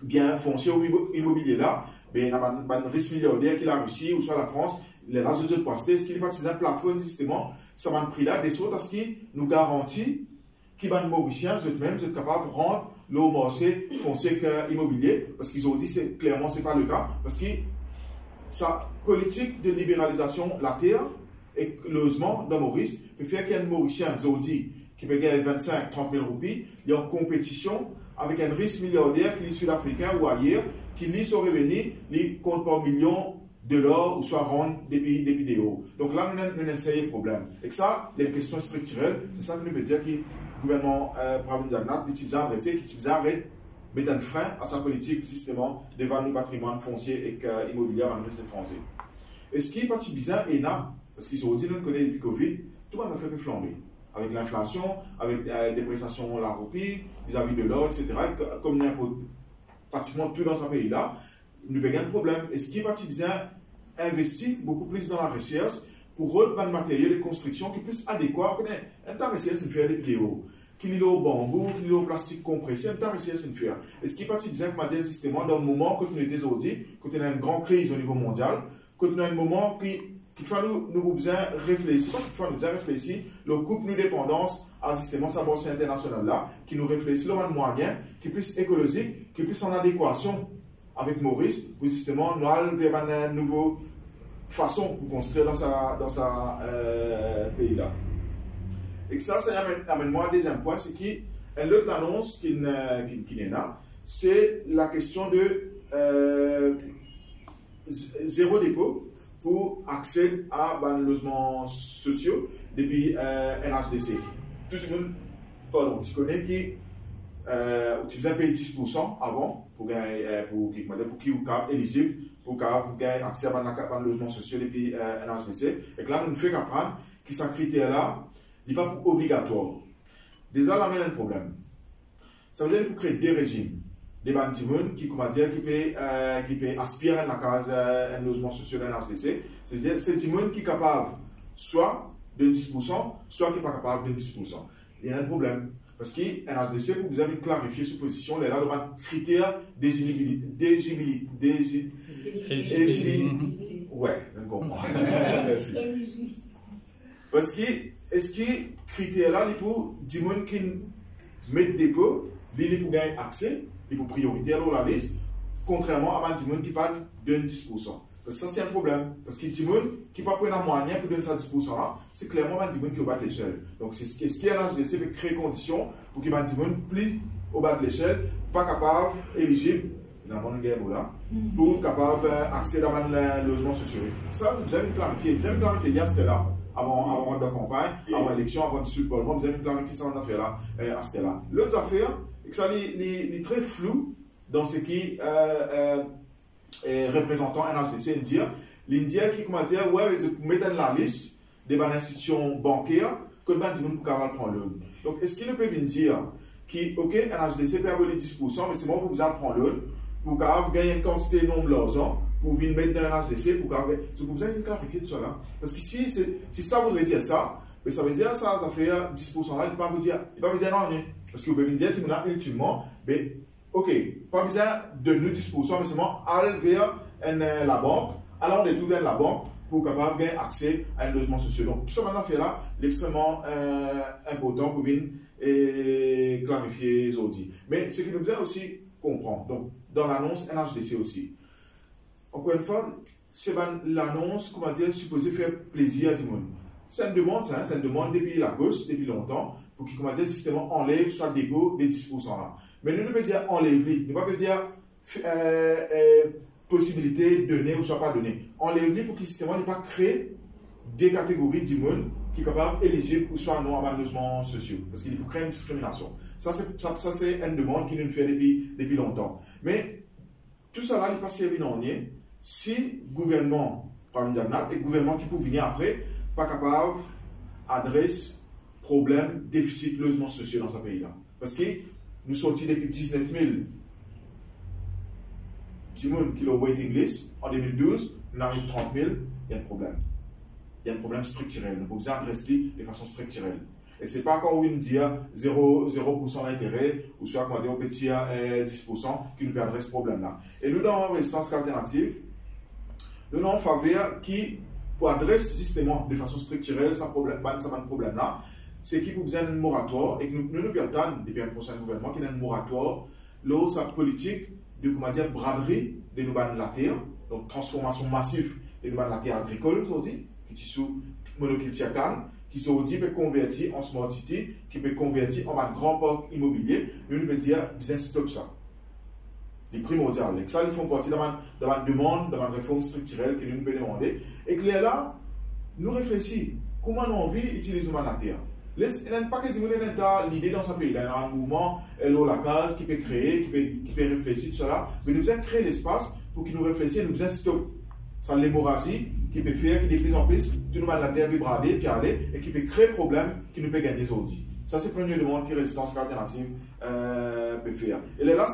bien foncier ou immobilier là, mais il y a un risque milliardaire qu'il a réussi, ou soit la France, les races de poster, ce qui est partisan plafond, justement, ça va prix là, des sortes à ce qui nous garantit qu'ils vont mauriciens, eux-mêmes, sont capables de rendre le marché foncier immobilier, parce qu'ils ont dit, clairement, ce n'est pas le cas, parce que sa politique de libéralisation de la terre et le logement dans Maurice peut faire qu'il y a un Mauricien, Zodi, qui peut gagner 25-30 000 roupies, il est en compétition avec un risque milliardaire qui est sud-africain ou ailleurs, qui lit son revenu, il compte par millions de l'or ou soit rendre des vidéos. Donc là, nous avons un problème. Et que ça, les questions structurelles, c'est ça que nous veut dire que le gouvernement Pravin Jagnat, qui utilise mettre un frein à sa politique systématique de vendre le patrimoine foncier et immobilier à l'adresse étrangère. Et ce qui est parti bizarre, parce qu'ils ont dit, nous connaissons depuis Covid, tout le monde a fait flamber. Avec l'inflation, avec la dépréciation de la roupie, vis-à-vis de l'or, etc. Comme n'importe pratiquement tout dans ce pays-là, nous avons un problème. Et ce qui est parti bizarre, investir beaucoup plus dans la recherche pour reprendre le matériel de construction qui est plus adéquat. Un temps recherche, c'est faire des vidéos. Qu'il y ait au bambou, qu'il y ait au plastique compressé, un temps recherche, c'est faire. Et ce qui est parti bizarre, comme dit justement, dans le moment que nous étions aujourd'hui, quand on a une grande crise au niveau mondial, quand on a un moment qui nous besoin réfléchir, le couple nous dépendance à justement sa bourse internationale là, qui nous réfléchit le moyen, qui est plus écologique, qui est plus en adéquation avec Maurice, pour justement nous aller vers une nouvelle façon de construire dans sa pays là. Et que ça amène moi à un deuxième point, c'est qu'une autre annonce qui est là, c'est la question de zéro dépôt pour accéder à des logements sociaux depuis NHDC. Tout le monde, pardon, tu connais qui utilisait payer 10% avant pour qui est éligible pour gagner accès à des logements sociaux depuis NHDC. Et que là, nous ne faisons qu'apprendre que ce critère-là n'est pas obligatoire. Déjà, là, on a un problème. Ça veut dire qu'il faut créer deux régimes. Des bandimons qui peut aspirer à la case un logement social d'un HDC. C'est-à-dire c'est des gens qui est capable soit de 10%, soit qui n'est pas capable de 10%. Il y a un problème. Parce qu'un HDC, pour que vous avez clarifié cette position, il y a là un critère d'éligibilité. Ouais, je comprends. Merci. Parce que, est-ce que ce critère-là, il faut des gens qui mettent dépôt, ils pour gagner accès, et pour priorité dans la liste, contrairement à des gens qui parlent de 10%. Parce que ça, c'est un problème. Parce que les gens qui ne peuvent pas moyen pour donner ça 10% là, c'est clairement des gens qui ont bas de l'échelle. Donc, c'est ce qui est un HDC de créer conditions pour que les gens plus au bas de l'échelle, pas capables, éligibles, finalement, une guerre là, pour capables d'accéder à un logement social. Ça, vous avez clarifié. Vous avez clarifié hier, c'était là. Avant de campagne, avant l'élection, avant le Super Bowl, vous avez clarifié ça, on a fait là, à c'était là. L'autre affaire, c'est que ça est très flou dans ce qui représentant un HDC indien. L'Indien qui, comment dire, ouais, ils mettent dans la liste des institutions bancaires que le banque du monde pour prendre l'eau. Donc, est-ce qu'il peut venir dire que, ok, un HDC peut abolir 10%, mais c'est bon pour vous prendre l'eau, pour gagner une quantité non l'argent, pour venir mettre dans un HDC, pour vous avez clarifié tout ça là. Parce que si ça voudrait dire ça, mais ça veut dire ça fait 10% là, il ne va pas vous dire non, rien. Parce que vous pouvez me dire, ultimement, mais ok, pas besoin de nous 10%, mais seulement aller vers la banque, alors de tout vers la banque pour capable gagner accès à un logement social. Donc, tout ce qu'on a fait là, l'extrêmement important pour venir clarifier les audits. Mais ce qui nous besoin aussi comprendre, donc dans l'annonce NHDC aussi, encore une fois, c'est l'annonce, comment dire, supposée faire plaisir à tout le monde. C'est une demande, ça, c'est une demande depuis la gauche, depuis longtemps, pour qu'il, comment dire, systématiquement enlève sa dépôt des 10% là. Mais nous ne pouvons dire enlève-les, nous ne pouvons pas dire possibilité donnée ou soit pas donnée. Enlève-les pour qu'il systématiquement ne pas créer des catégories de monde qui sont capables éligibles ou soit non à logements sociaux. Parce qu'il peut créer une discrimination. Ça, c'est une demande qui nous fait depuis longtemps. Mais tout ça là, il n'est pas servi non rien si le gouvernement, par exemple, et le gouvernement qui peut venir après, pas capable d'adresser problème, déficit, logement social dans ce pays-là. Parce que nous sortis depuis 19 000 qui ont waiting list. En 2012, nous arrivons à 30 000, il y a un problème. Il y a un problème structurel. Nous pouvons adresser de façon structurelle. Et ce n'est pas quand on dire 0% d'intérêt, ou soit comment dire, on peut dire 10% qui nous peut adresser ce problème-là. Et nous, dans Résistance alternative, nous avons en faveur qui, pour adresser systématiquement de façon structurelle ce problème-là, c'est qu'il faut besoin d'un moratoire et que nous attendons depuis un prochain gouvernement qu'il y ait un moratoire, là, sa politique de, comment dire, braderie de nous la terre, donc transformation massive de nous la terre agricole, aujourd'hui, qui est sous monoculture canne, qui sont dit peut convertir en smart city, qui peut convertir en un grand parc immobilier, nous pouvons dire, besoin stop ça. Les primordiales. Et que ça, ils font partie de ma demande, de ma réforme structurelle que nous pouvons demander. Et que là, nous réfléchissons. Comment nous envie d'utiliser la terre? Il n'y a pas que l'idée dans ce pays. Il y a un mouvement, la case, qui peut créer, qui peut réfléchir, tout cela. Mais nous devons créer l'espace pour qu'ils nous réfléchissent, nous devons stop. C'est l'hémorragie qui peut faire, qui de plus en plus, tout le monde la terre peut brader, puis aller, et qui peut créer problème, qui nous peut gagner aujourd'hui. Ça, c'est la première demande que Résistance alternative peut faire. Et là,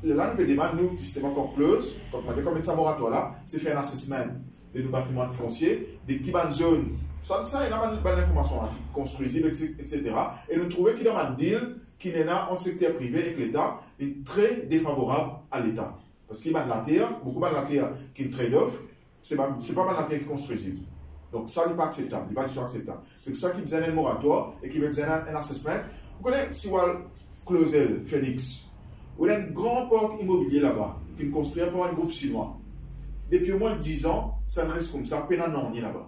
nous peut demander, nous, système encore plus, comme ça moratoire là, c'est faire un assessment de nos bâtiments fonciers, des petites zones. Ça, il y a une bonne information construisible, etc. Et nous trouvons qu'il y a un deal qui n'est pas en secteur privé et que l'État est très défavorable à l'État. Parce qu'il y a de la terre, beaucoup de la terre qui est trade-off, ce n'est pas de la terre qui est construisible. Donc ça n'est pas acceptable, il n'est pas du tout acceptable. C'est pour ça qu'il y a besoin d'un moratoire et qu'il y a besoin d'un assessment. Vous connaissez Siwal Closel, Phoenix, où il y a un grand parc immobilier là-bas, qui est construit par un groupe chinois. Depuis au moins 10 ans, ça ne reste comme ça, peine non rien là-bas.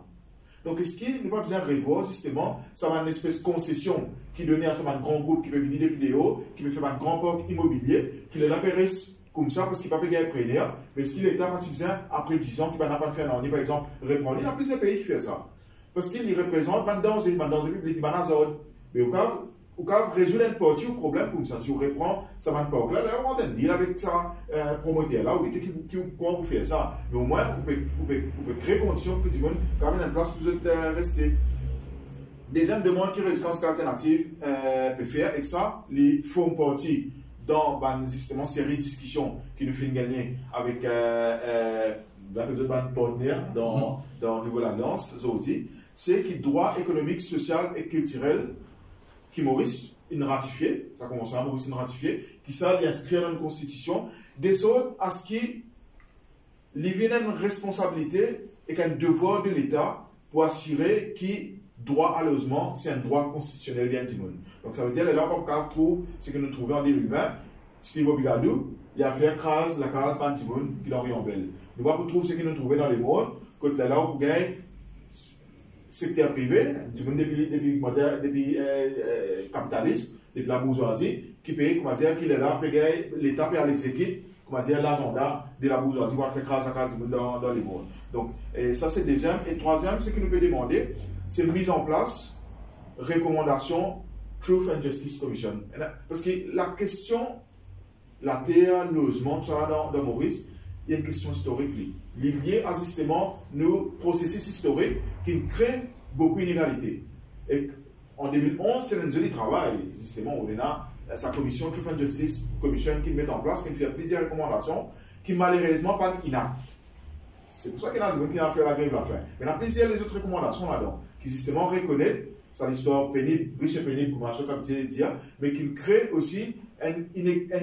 Donc, est-ce qu'il n'y a pas besoin de revoir, justement, ça va une espèce de concession qui donnait à un grand groupe qui veut venir des vidéos, qui veut faire un grand parc immobilier, qui l'appellerait comme ça parce qu'il ne peut pas payer un preneur, mais est-ce qu'il est besoin, après 10 ans, qu'il n'a pas fait un an, par exemple, reprendre? Il y a plusieurs pays qui font ça. Parce qu'il représente un danger public, il y a un zone. Mais au cas où résoudre un petit problème comme ça, si on reprend ça va pas là, on va dire avec ça promoteur là, ou comment vous faites ça, mais au moins vous pouvez créer conditions que tout le monde quand même une place pour vous rester. Deuxième demande que Résistance alternative peut faire, et que ça, les font partie dans justement série de discussions qui nous fait gagner avec les autres partenaires dans Nouvelle Alliance, c'est que droit économique, social et culturel qui Maurice une ratifié, ça commence à Maurice une ratifié, qui ça inscrire dans une constitution, des autres à ce qui il y a une responsabilité et qu'un devoir de l'État pour assurer que droit à logement, c'est un droit constitutionnel bien du monde. Donc ça veut dire, là, comme on trouve ce que nous trouvons en 2020, Steve Obigadou, il a fait la case Bantimoun qui est en Riambelle. Nous allons trouver ce que nous trouvons dans les mondes, quand là, on gagne secteur privé, depuis capitaliste, depuis la bourgeoisie, qui paye, comment dire, qu'il est là, l'État paye à l'exécutif, comment dire, l'agenda de la bourgeoisie, pour faire case à case dans les mondes. Donc, ça c'est deuxième. Et troisième, ce que nous pouvons demander, c'est mise en place, recommandation, Truth and Justice Commission. Parce que la question, la terre, logement, tout ça dans Maurice, il y a une question historique liée à justement nos processus historiques qui créent beaucoup d'inégalités. Et en 2011, c'est un joli travail, justement, où on a sa commission Truth and Justice Commission qui met en place, qui fait plusieurs recommandations qui malheureusement pas inaptes. C'est pour ça qu'il y a des gens qui ont fait la grève la fin. Mais il y a plusieurs les autres recommandations là-dedans qui justement reconnaissent, c'est l'histoire pénible, riche et pénible, comme je peux dire, mais qui crée aussi une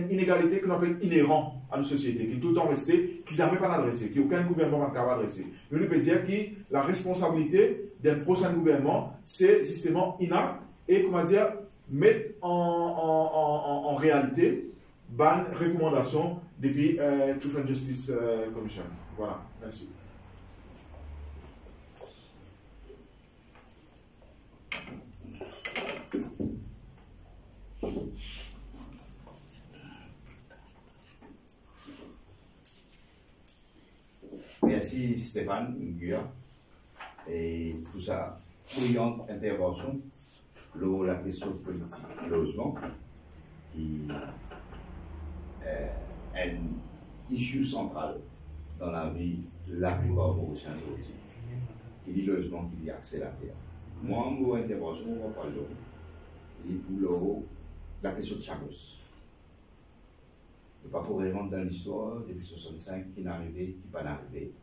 inégalité qu'on appelle inhérente à une société, qui est tout le temps restée, qui n'a jamais pas adressé, qui aucun gouvernement n'a capable d'adresser. Mais nous peut dire que la responsabilité d'un prochain gouvernement, c'est justement inacte et, comment dire, mettre en réalité ban recommandation depuis Truth and Justice Commission. Voilà, merci. Merci Stéphane Nguyen et pour sa brillante intervention sur la question politique logement qui est une issue centrale dans la vie de la plupart des Mauriciens aujourd'hui. Qui dit logement, qui dit accès à la terre. Moi, mon intervention, on va parler pour la question de Chagos. Je ne vais pas pouvoir rentrer dans l'histoire depuis 65 qui n'est arrivé, qui n'est pas arrivé.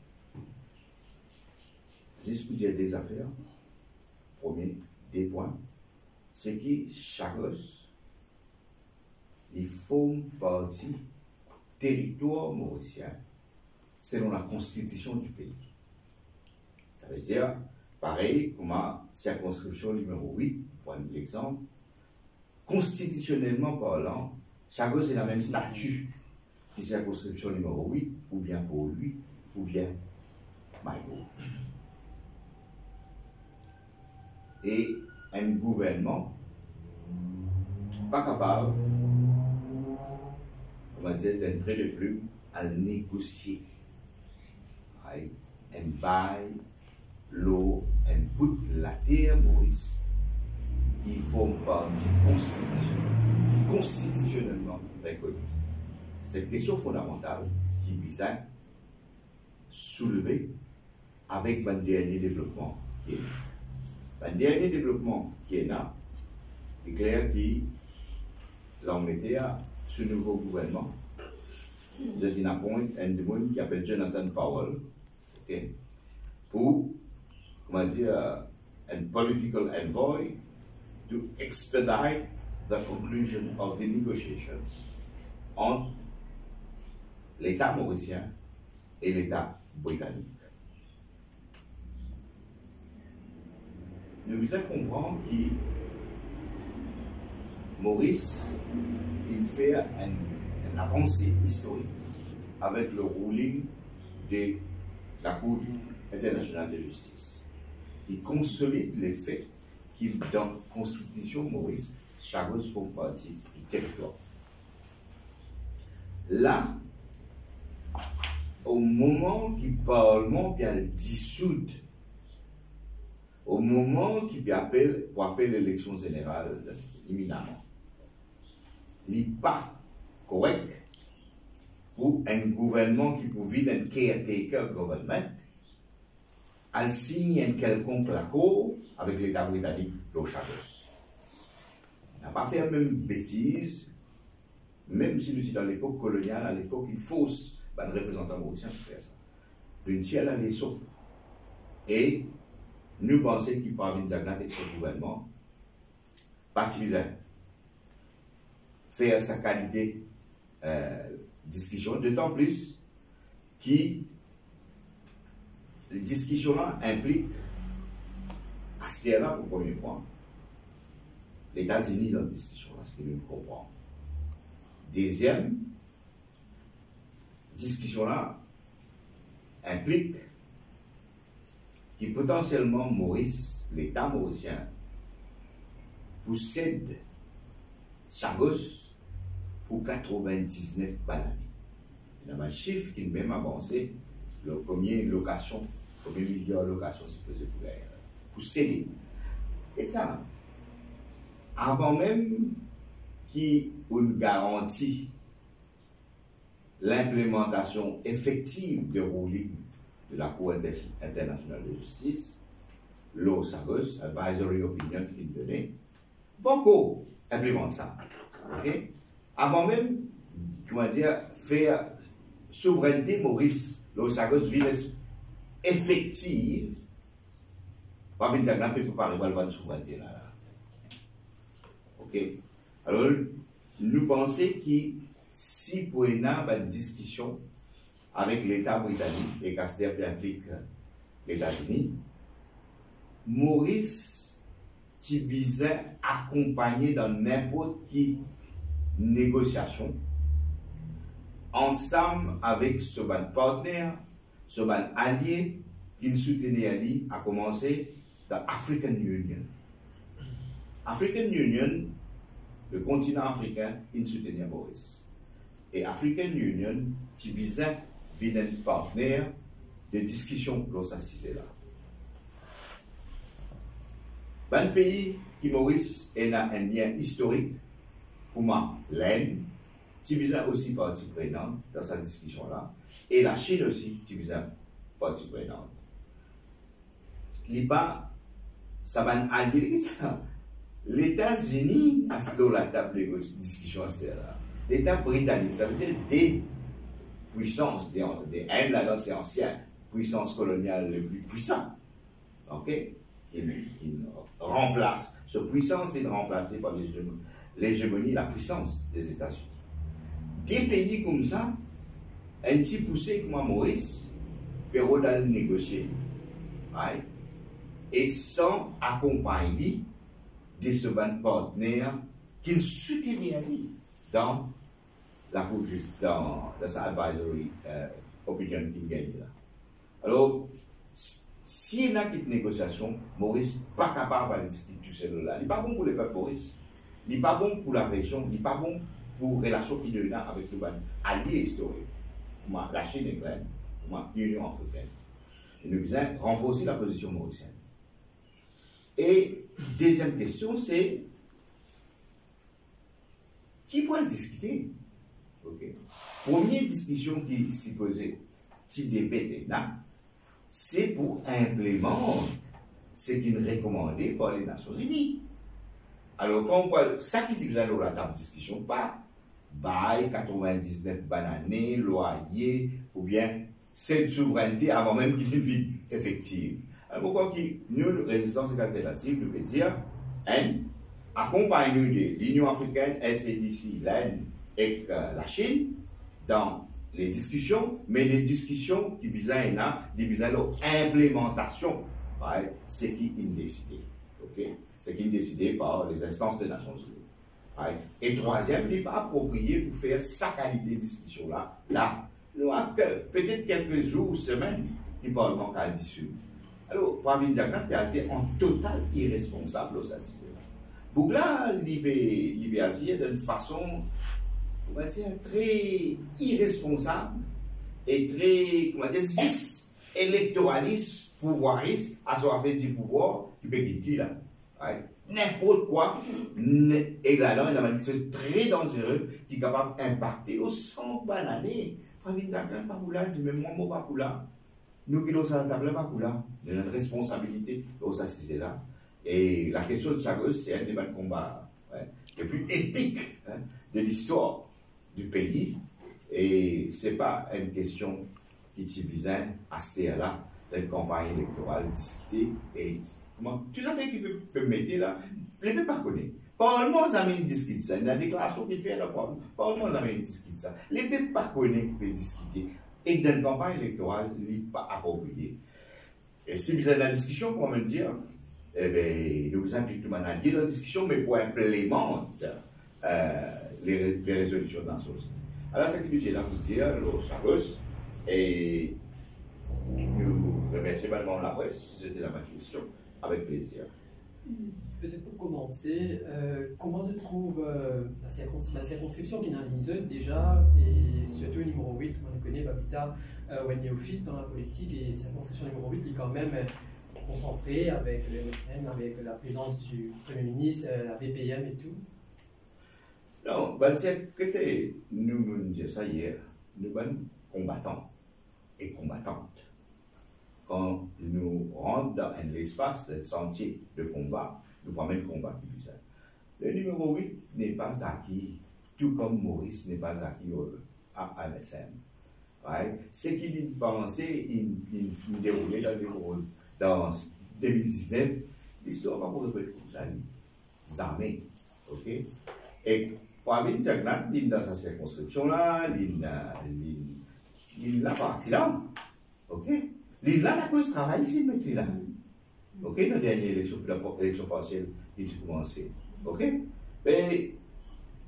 Juste pour dire des affaires, premier, des points, c'est que Chagos, il forme partie territoire mauricien selon la constitution du pays. Ça veut dire, pareil, comme la circonscription numéro 8, pour l'exemple, constitutionnellement parlant, Chagos est la même statut que circonscription numéro 8, ou bien pour lui, ou bien Maïgo. Et un gouvernement pas capable, on va dire, d'entrer de plus à négocier. Un bail, l'eau, un bout de la terre, Maurice, qui forme partie constitutionnellement reconnue. C'est une question fondamentale qui vise à soulever avec le dernier développement qui est là. Le dernier développement qui est là, est clair que l'Angleterre, ce nouveau gouvernement, vous avez appoint un démon qui s'appelle Jonathan Powell, okay, pour, comment dire, un political envoy to expedite the conclusion of the negotiations entre l'État mauricien et l'État britannique. Nous devons comprendre que Maurice, il fait une avancée historique avec le ruling de la Cour internationale de justice, qui consolide les faits qui, dans la Constitution Maurice, Chagos font partie du territoire. Là, au moment qui Parlement bien dissoudre, au moment qui pour appeler l'élection générale imminemment, il n'est pas correct pour un gouvernement qui peut vivre un caretaker government à signer un quelconque accord avec l'État britannique de Chagos. On n'a pas fait la même bêtise, même si nous sommes dans l'époque coloniale, à l'époque, il faut un représentant mauricien pour faire ça. D'une tiers à l'essor. Et nous pensons qu'il parvient avec son gouvernement, partisan, faire sa qualité discussion, d'autant plus que la discussion-là implique, à ce là pour la première fois, les États-Unis dans la discussion-là, ce que nous comprenons. Deuxième, discussion-là implique que potentiellement Maurice, l'État mauricien, possède Chagos pour 99 bananes. Il y a un chiffre qui est même avancé, le premier location, le premier milliard de location supposé pour céder. Et ça, avant même qu'il y ait une garantie l'implémentation effective des ruling de la Cour internationale de justice, l'eau Chagos, advisory opinion qu'il donnait, beaucoup implémentent ça. Okay? Avant même, comment dire, faire souveraineté Maurice, l'eau Chagos ville effective, pas bien dire, peut préparer pour la souveraineté là. Ok? Alors, nous pensons que si pour une discussion avec l'État britannique et Caster implique les États-Unis, Maurice Tibizin accompagné dans n'importe quelle négociation ensemble avec ce partenaire, ce allié qu'il soutenait Ali a commencé dans l'African Union. African Union, le continent africain, il soutenait Maurice. Et African Union, Tibizin vient un partenaire de discussion dans sa là. Dans le pays qui Maurice est un lien historique pour moi, l'Inde, Tibizin aussi partie prenante dans cette discussion-là, et la Chine aussi, Tibizin partie prenante. L'IPA, ça va allier les États-Unis à ce la table de discussion, l'État britannique, ça veut dire des puissances, des Indes, là, c'est ancien, puissance coloniale le plus puissant. Ok? Il remplace, ce puissance est remplacée par l'hégémonie, la puissance des États-Unis. Des pays comme ça, un petit poussé comme Maurice, peut négocier, right? Et sans accompagner de ce partenaire qu'il soutenait dans la Cour juste dans sa advisory opinion qu'il gagne là. Alors, s'il y a une négociation, Maurice n'est pas capable de discuter tout seul là. Il n'est pas bon pour le peuple Maurice. Il n'est pas bon pour la région. Il n'est pas bon pour la relation qu'il a avec le allié historique. Comme la Chine et l'Inde, comme l'Union africaine. Et nous devons renforcer la position mauricienne. Et deuxième question, c'est qui peut discuter? Okay. Première discussion qui s'est posée, qui dépétait là, c'est pour implémenter ce qui est recommandé par les Nations Unies. Alors, quand on parle, ça qui s'est dans la table de discussion, pas bail 99 bananes, loyer, ou bien cette souveraineté avant même qu'il devienne effective. Alors, pourquoi nous, résistance alternative, nous pouvons dire, accompagnons l'Union africaine, SADC, l'Inde et la Chine dans les discussions, mais les discussions qui visent l'implémentation, right? C'est qui est décidé. Okay? C'est qui est décidé par les instances des Nations Unies. Right? Et troisième, il n'est pas approprié pour faire sa qualité de discussion-là. Là, peut-être quelques jours ou semaines, qui parlent donc à l'issue. Alors, Pravin Diakna est en total irresponsable aux assises. Bougla, l'Ibéasie d'une façon, on va dire, très irresponsable et très, comment dire, électoraliste, pouvoiriste, à son fait du pouvoir, qui peut quitter là. N'importe quoi, et là, il y a quelque chose de très dangereux qui est capable d'impacter au 100 bananes. Pravin Diakna, pas pour là, dit même moi, pas pour là. Nous qui sommes à la table, pas pour là. Il y a une responsabilité aux assises là. Et la question de Chagos, c'est un débat de combat le plus épique de l'histoire du pays. Et ce n'est pas une question qui t'ibise à ce là d'une campagne électorale discutée. Et comment tout ça fait qu'il peut mettre là, je ne peux pas connaître. Parlement, ça m'a discuté ça. Il y a une déclaration qui fait la parole. Parlement, ça m'a discuté ça. Je ne peux pas connaître qui peut discuter. Et dans une campagne électorale, il n'est pas approprié. Et si vous avez la discussion, comment me dire? Eh bien, nous avons effectivement allié dans la discussion, mais pour implémenter les résolutions de la société. Alors, c'est ce que j'ai là pour dire, le Chagos, et nous remercions également la presse, c'était la même question, avec plaisir. Peut-être pour commencer, comment se trouve la circonscription qui est dans l'INSEUD déjà, et surtout le numéro 8, on le connaît, Babita, ou un néophyte dans la politique, et circonscription numéro 8 qui est quand même concentrée avec le MSN, avec la présence du Premier ministre, la BPM et tout. Non, c'est nous disons ça hier, nous sommes combattants et combattantes. Quand nous rentrons dans un espace, un sentier de combat, nous prenons le combat qui vise. Le numéro 8 n'est pas acquis, tout comme Maurice n'est pas acquis à MSM. Right? Ce qu'il pensait, il déroulait dans 2019, l'histoire va pour répéter comme ça, les armées. Okay? Et Fabien Diagnat, il dans sa circonscription-là, il n'a pas accident. Ok? Il a la cause travail ici, mais il a. Ok? Dans la dernière élection, puis l'élection partielle, il a commencé. Ok? Mais,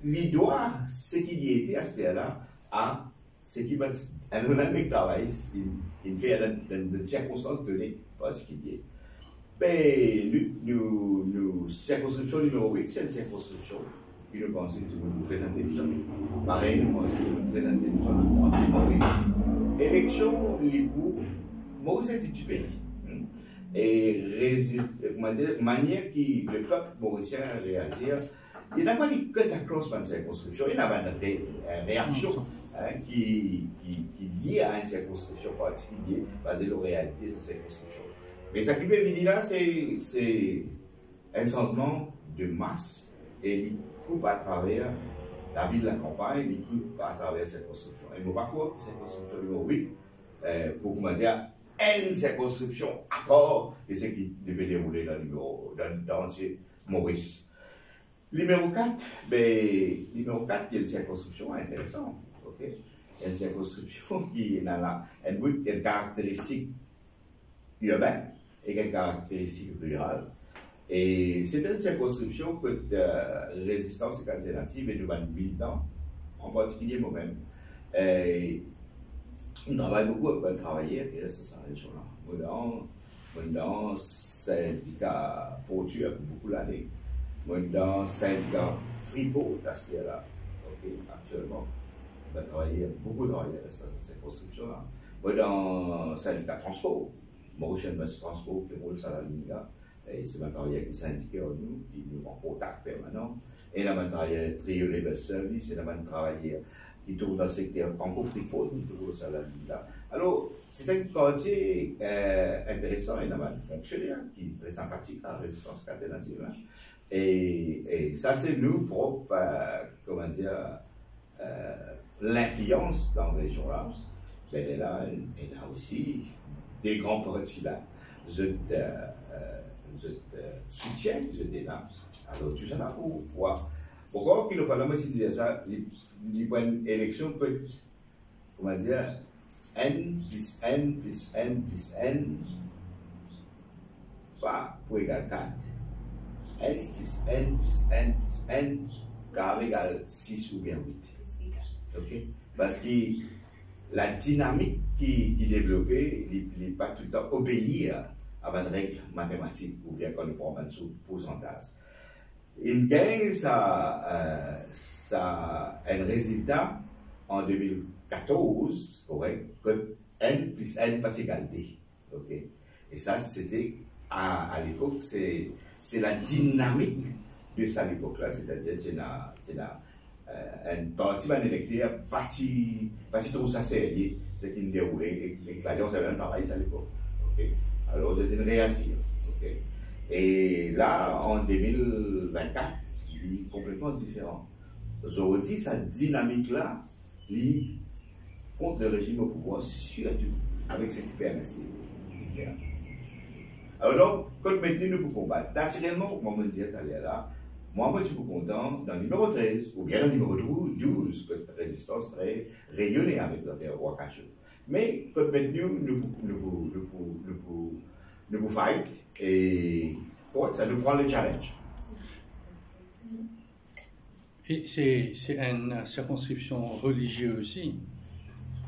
il doit, ce qu'il y était à ce là à ce qui va, un mec travail, il fait dans des circonstances données particulières. Mais, nous, circonscription numéro 8, c'est une circonscription qui nous pensons très intelligent. Pareil, nous pensons très intelligent, anti-Maurice. Élection, pour Maurice est du pays. Et, comment dire, manière qui le peuple mauricien réagit, il n'a pas dit que d'across dans une circonscription, il n'a pas une réaction qui est liée à une circonscription particulière, basée sur la réalité de cette circonscription. Mais ce qui peut venir là, c'est un changement de masse et il coupe à travers la ville de la campagne, il coupe à travers cette circonscription. Et je ne sais pas quoi que cette circonscription numéro 8, pour comment dire, une circonscription à part de ce qui devait dérouler dans Maurice. Numéro 4, numéro 4, il y a une circonscription intéressante. Okay? Il y a une circonscription qui a une caractéristique urbaine et une caractéristique rurale. Et c'est une circonscription que de résistance et alternative et de militants, en particulier moi-même. On travaille beaucoup avec le travailleur qui reste dans cette région-là. Moi, dans le syndicat portuaire pour beaucoup d'années. Moi, dans le syndicat Fripo, là, actuellement. On travaille beaucoup de travailleurs dans cette circonscription-là. Moi, dans le syndicat Transport, Mauritian Bus Transport qui roule sur la ligne là. C'est un travailleur qui syndiqué en nous, qui nous en contact permanent. Et là, un travailleur Trio Labor Service, et là, un travailleur qui tourne dans le secteur franco-fripo, qui tourne sur la ligne là. Alors, c'est un quartier intéressant, et il y a un fonctionnaire qui est très sympathique à la résistance alternative. Hein. Et ça, c'est nous propre, comment dire, l'influence dans la région là. Mais là, il y a aussi des grands partis là. Je soutiens, je dis là. Alors, tout ça là pour voir. Pourquoi qu'il faut me dire ça? Une élection peut, comment dire, N plus N plus N plus N, pas pour égal 4. N plus N plus N plus N, car égal 6 ou bien 8. Ok? Parce que la dynamique qui est développée, il n'est pas tout le temps obéir à une règle mathématique ou bien qu'on prend un pourcentage. Il gagne un résultat en 2014, correct, que N plus N pas égal D. Okay? Et ça, c'était à l'époque, c'est la dynamique de cette époque-là, c'est-à-dire qu'il y a un parti électeur, parti trop ça sérieux, ce qui me déroulait, et l'Alliance avait un travail à l'époque. Okay? Alors, c'était une réaction. Okay? Et là, en 2024, il est complètement différent. Aujourd'hui, cette dynamique-là, il contre le régime au pouvoir, surtout avec ce qui permet de faire. Alors donc, quand maintenant nous pouvons combattre, naturellement, comme on me dit tout à l'heure là, moi, je suis content dans le numéro 13 ou bien dans le numéro 12, que la résistance très rayonnée avec l'affaire Ouakachou. Mais quand maintenant nous pouvons fight et ça nous prend le challenge. Et c'est une circonscription religieuse aussi.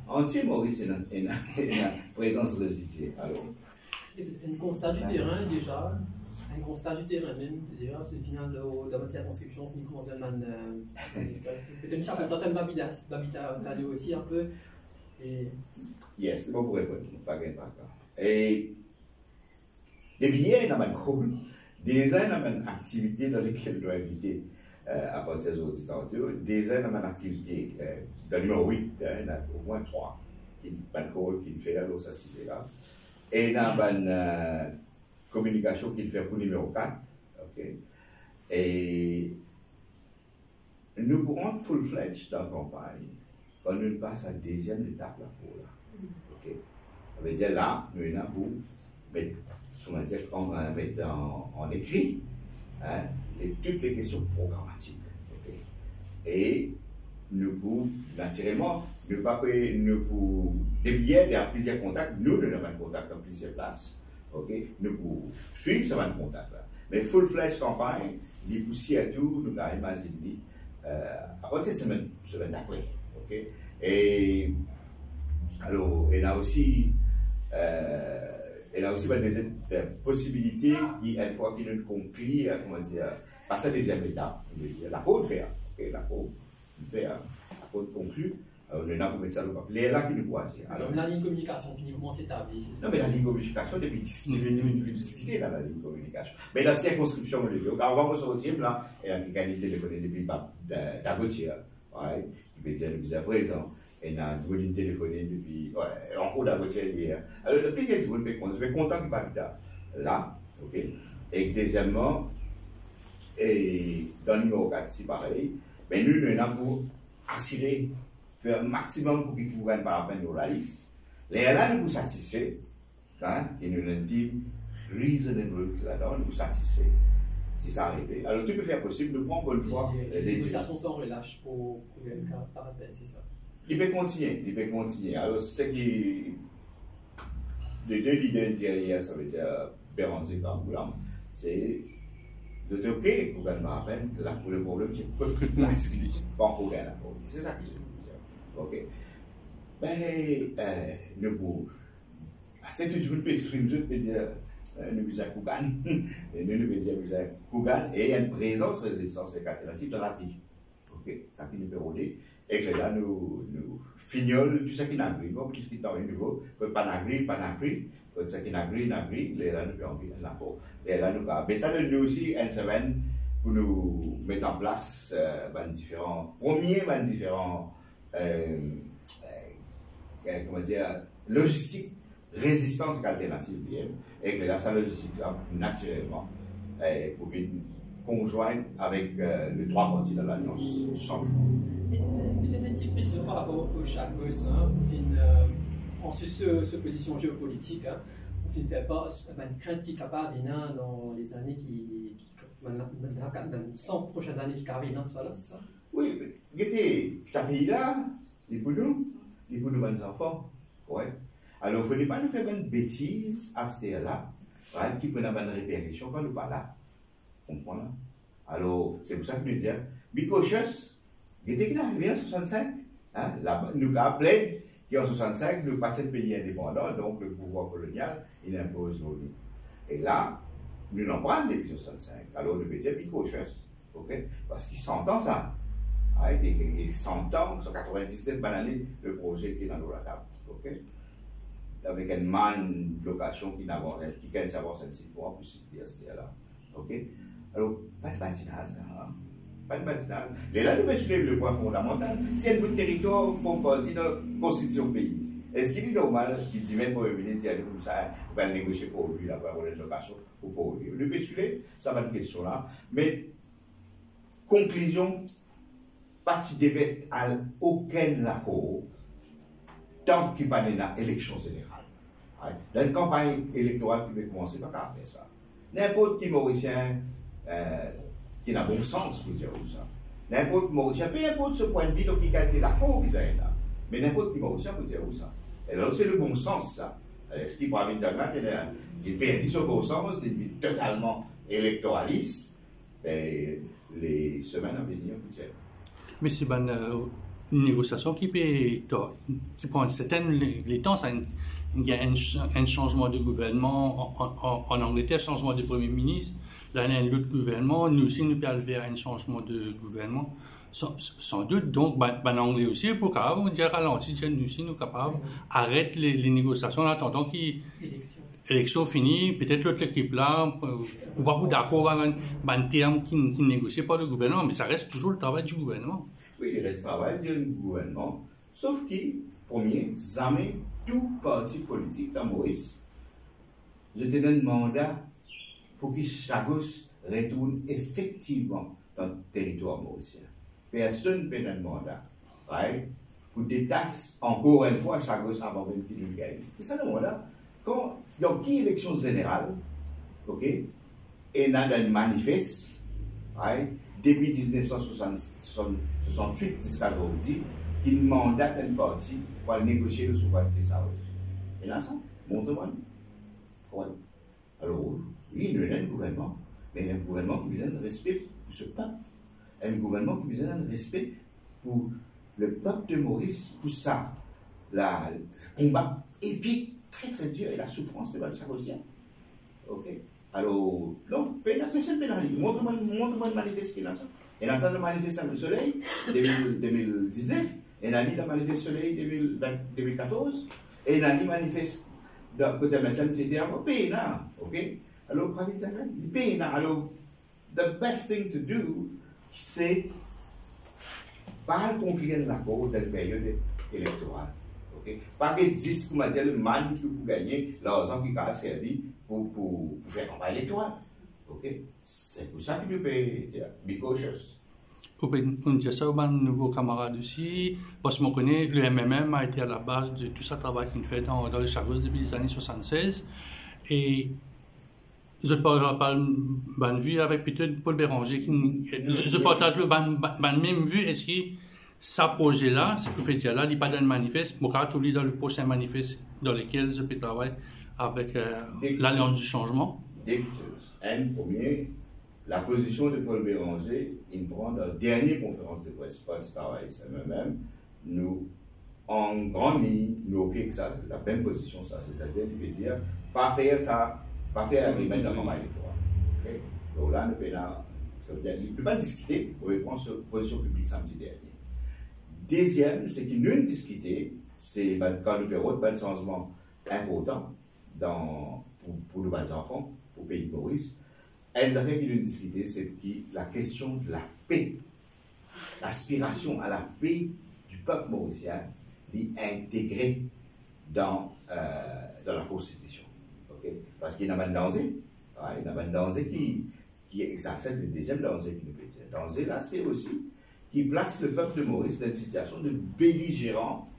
Anti-Maurice, il y a une présence religieuse. Un constat du terrain déjà, un constat du terrain même, déjà, c'est final dans votre circonscription, qui commence à peut-être une certaine tentative d'habitat, t'as dit aussi un peu. Yes, c'est bon pour répondre, pas gain par cas. Et les billets, il y a une cool, déjà, il y a une activité dans laquelle je dois inviter à partir des auditeurs, déjà, il y a une activité, dans le numéro 8, il y en a au moins 3 qui fait la loi, ça, c'est là. Et il y a une communication qu'il fait pour le numéro 4. Okay? Et nous pourrons être full-fledged dans la campagne quand nous passons à la deuxième étape là pour là. Okay? Ça veut dire là, nous sommes pour mettre, comment dire, en écrit toutes les questions programmatiques. Okay? Et nous pouvons, naturellement, ne pas payer, nous pouvons, des billets, il y a plusieurs contacts, nous avons un contact dans plusieurs places. Ok, nous pouvons suivre ce contact là. Mais full-fledged campagne, les poussières tout, nous avons imaginé, à partir de semaine d'après. Ok, et alors, il y a aussi des possibilités qui, une fois qu'il nous conclut, comment dire, passer à la deuxième étape, la code fait, ok, la code conclue. On est là pour mettre ça au papier. C'est là qui nous voit. Alors, la ligne de communication finit comment s'établit? Non, mais la ligne de communication, depuis discuter dans la ligne de communication. Mais la circonscription, on va sortir là, et on a une téléphoné depuis Dagotier, qui peut dire depuis à présent, et on a une ligne téléphonée depuis, encore Dagotier hier. Alors, le plus c'est que je suis content qu'il parle là, ok. Et deuxièmement, et dans le numéro 4, c'est pareil, mais nous, nous sommes pour assurer faire un maximum pour qu'ils gouvernent par rapport à la liste. Les là, nous satisfaits, qui nous ont dit reasonable là-dedans, nous satisfaits. Si ça arrive. Alors, tout peut faire possible, nous prenons bonne fois. Les négociations sans relâche pour gouverner par rapport, c'est ça. Il peut continuer. Alors, ce qui. Les deux leaders derrière, ça veut dire Béranger Kamboulam, c'est de toquer le gouvernement à peine, là, pour le problème, c'est peu de place. C'est ça qui est. Ok. Ben, nous pouvons. C'est toujours une exprimer, je peux dire, nous visons Kougan, et nous visons Kougan, et il y a une présence résistance alternative dans la vie. Ok. Ça qui nous permet, et que là, nous fignolons tout ce qui n'a gris, bon, tout ce qui est dans le niveau, pas n'agri, tout ce qui n'a gris, et là, nous pouvons la peau. Et là, nous avons. Mais ça, nous aussi, une semaine, pour nous mettre en place, différents comment dire, logistique, résistance et alternative bien, et que là, sa logistique là, naturellement, pour venir conjoindre avec les trois parties de l'Alliance changement. Peut-être une petite précision par rapport au Chagos, en ce position géopolitique, on ne fait pas une crainte qui est capable dans les années dans les 100 prochaines années qui arrivent, non, ça là, c'est ça? Oui, regardez, ce pays-là, il est pour nous bonnes enfants. Ouais. Alors, il ne faut pas nous faire une bêtise à ce là qui peut avoir une répercussion quand nous pas là. Vous comprenez? Alors, c'est pour ça que nous disons, Bicochus, regardez qu'il est arrivé en 65. Nous avons qu'en 65, nous pas de pays indépendant, donc le pouvoir colonial, il impose nos nous. Et là, nous n'en prenons depuis 65. Alors, nous mettons Bicochus. Ok? Parce qu'ils s'entendent ça. Et 100 ans, 197 banaliers, le projet qui est dans la table. Okay? Avec une manne location qui gagne savoir 6 mois pour ce là. Okay? Alors, pas de badinage, pas de badinage. Et là, nous devons soulever le point fondamental. Si un bout de territoire font partie de la constitution du pays, est-ce qu'il est normal qu'il dit même pour le ministre, il dit comme ça, il va négocier pour lui, la location ou pour lui? Le soulever, ça va être une question là. Mais, conclusion, parti devait à aucun accord tant qu'il n'y a pas d'élection générale. Dans une campagne électorale qui veut commencer, pas qu'à faire ça. N'importe qui Mauricien qui a bon sens pour dire ça. N'importe Mauricien, peu importe ce point de vue, qui calcule l'accord qui est là. Mais n'importe qui Mauricien pour dire ça. Et alors c'est le bon sens ça. Ce qui pour Amin Dagmat, il perdit ce bon sens, il est totalement électoraliste. Et les semaines à venir, peut-être. Mais c'est une négociation qui prend les temps, il y a un changement de gouvernement en Angleterre, changement de premier ministre, là il y a un autre gouvernement, nous aussi nous allons vers un changement de gouvernement, sans doute, donc en anglais aussi, pour capable dire ralentir, nous aussi nous capables arrêter les négociations en attendant qu'il l'élection finie, peut-être l'autre équipe là, on va pas d'accord avec un terme qui négocie par le gouvernement, mais ça reste toujours le travail du gouvernement. Oui, il reste le travail du gouvernement, sauf que, premier, jamais tout parti politique dans Maurice, je te donne un mandat pour que Chagos retourne effectivement dans le territoire mauricien. Personne ne peut donner un mandat, right? Pour détacher encore une fois Chagos avant même qu'il ne gagne. C'est ça le mandat. Quand donc, qui élection générale, ok, et dans un manifeste, depuis 1968 jusqu'à aujourd'hui, qu'il mandate un parti pour négocier le souveraineté saoudien. Et là, ça, montre-moi. Alors, oui, il y a un gouvernement, mais un gouvernement qui vise un respect pour ce peuple. Un gouvernement qui vise un respect pour le peuple de Maurice, pour ça, le combat épique, très très dur, et la souffrance de la Sarosien. Ok? Alors, non, personne ne pénalise. Montre-moi le manifeste qui est là. Et là, ça, le manifeste le soleil, 2019, et là, le manifeste soleil 2014, et là, le manifeste de côté MSM, c'était un pays là. Ok? Alors, le pays là. Alors, the best thing to do, c'est pas conclure l'accord de la période électorale. Okay? Pas que 10 comme dire le man qui peut gagner l'argent qui a servi pour faire campagne électorale. Okay? C'est pour ça qu'il peut be cautious. On dit ça aux nouveaux camarades aussi, parce qu'on connaît, le MMM a été à la base de tout ce travail qu'on fait dans le Chagos depuis les années 76. Et je parle de vue avec peut-être Paul Béranger. Je partage la même vue. Est-ce que ce projet-là, ce que vous faites dire là, il n'y a pas d'un manifeste, je vais oublier dans le prochain manifeste dans lequel je peux travailler avec l'Alliance du Changement? Un premier, la position de Paul Béranger, il prend dans la dernière conférence de presse, pas de travail, c'est même, nous, en grande ligne, nous, ok, que ça, la même position, ça, c'est-à-dire, il veut dire, pas faire ça, pas faire un dans la campagne électorale. Okay? Donc là, ça veut dire qu'il ne peut pas discuter, on reprend sur position publique samedi dernier. Deuxième, c'est qu'il ne discuter, c'est quand nous avons un changement important pour nos enfants, pour le pays de Maurice. Un des affaires qu'il ne discuter, c'est la question de la paix, l'aspiration à la paix du peuple mauricien, est intégrée dans la Constitution. Okay? Parce qu'il y a un danger, il y a un danger qui exacerbe le deuxième danger qui nous peut dire. Danger là, c'est aussi qui place le peuple de Maurice dans une situation de belligérant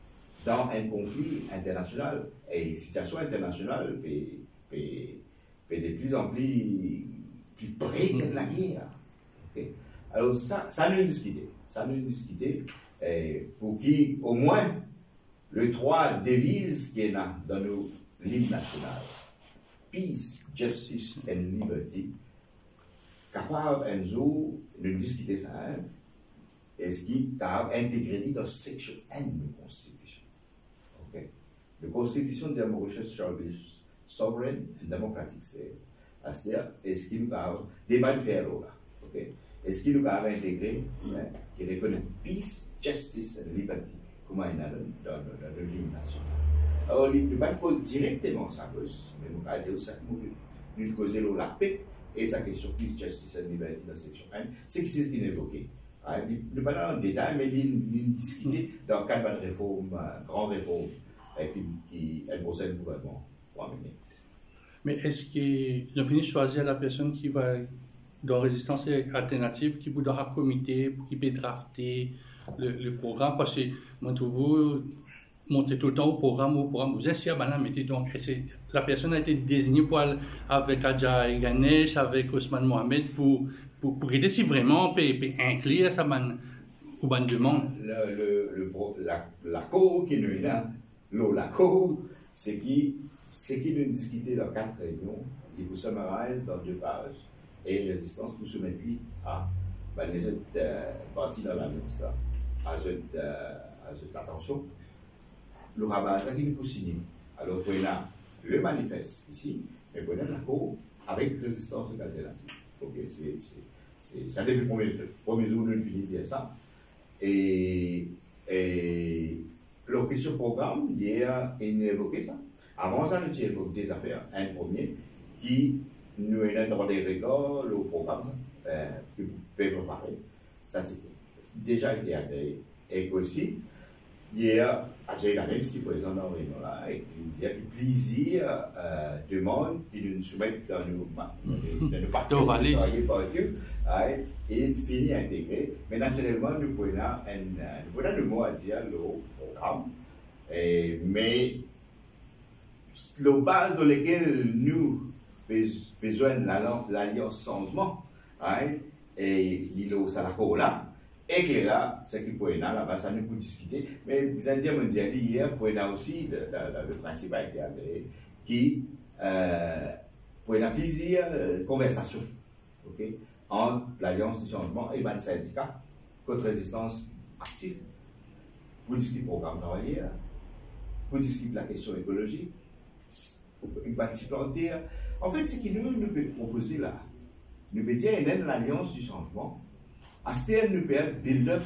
dans un conflit international. Et situation internationale est de plus en plus près que la guerre. Okay? Alors ça nous discuter. Ça nous discuter pour qui, au moins, les trois devises qu'il y a dans nos lignes nationales, peace, justice and liberty, capable un jour de discuter ça, est-ce qu'il est capable d'intégrer dans la section 1 de la Constitution. Okay? La Constitution de Mauritius shall be sovereign and democratic state. C'est-à-dire, est-ce qu'il est capable de débattre de faire là? Okay? Est-ce qu'il est capable d'intégrer, qui reconnaît peace, justice and liberty, comme il y a dans le ligne nationale? Alors, il ne pas pose directement sa cause, mais nous allons dire ça, nous causons la paix et sa question peace, justice and liberty dans la section 1, c'est ce qu'il est évoqué. Il ne pas dans le détail, mais il discuter dans le cadre de réforme, grande réforme, qui est pour le gouvernement pour amener. Mais est-ce qu'ils ont fini de choisir la personne qui va dans résistance alternative, qui voudra un comité, qui peut drafter le programme? Parce que, moi, vous montez tout le temps au programme, vous êtes sûr, mettez donc, la personne a été désignée pour aller avec Adja Ganesh, avec Ousmane Mohamed, pour aider si vraiment on peut inclure ça ou ban demande. L'accord qui nous est là, l'accord, c'est qui nous discuter dans 4 réunions, qui vous summarise dans 2 pages, et résistance pour soumettre à les autres parties dans l'annonce, à cette attention. Le rabat, ça qui nous peut signer. Alors, on a le manifeste ici, mais on a l'accord avec résistance alternative. Ok, c'est ça depuis le premier jour de finir de dire ça. Et la question programme, il y a évoqué ça. Avant ça, nous avons des affaires. Un premier qui nous est dans les regards, le programme que vous pouvez préparer. Ça, c'est déjà été adhéré. Et aussi, il y a Adja Ganesh, qui est présent dans le réunion là, et qui a du plaisir de monde qui nous soumettent dans nos parties, et il finit à intégrer. Mais naturellement, nous prenons un mot à dire le programme, mais la base dans laquelle nous besoin de l'alliance changement, et l'îlot Salako là, et que là, c'est qu'il peut y avoir là-bas, ça nous peut discuter. Mais vous avez dit, on dit hier, pour y avoir aussi, le principe a été agréé, qui, pour y avoir plusieurs conversations, ok, entre l'Alliance du changement et le syndicat, contre résistance active, pour discuter du programme travaillé, pour discuter de la question écologique, il va s'y planter. En fait, ce qui nous peut proposer là, nous peut dire, l'Alliance du changement, à ce terme, nous pouvons build up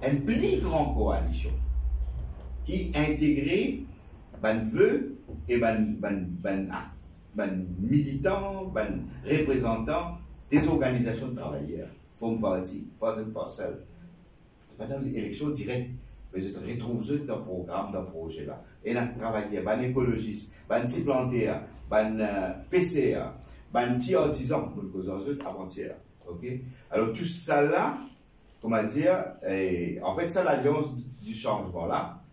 une plus grande coalition qui intègre les vœux et les militants, les représentants des organisations de travailleurs, font partie, pas de parcelle. Pas dans l'élection directe, mais je retrouve eux dans le programme, dans le projet là. Et là, travailler, les écologistes, les petits plantaires, les PCA, les petits artisans, nous causons eux avant-hier. Okay? Alors tout ça là, comment dire, en fait ça l'alliance du changement là,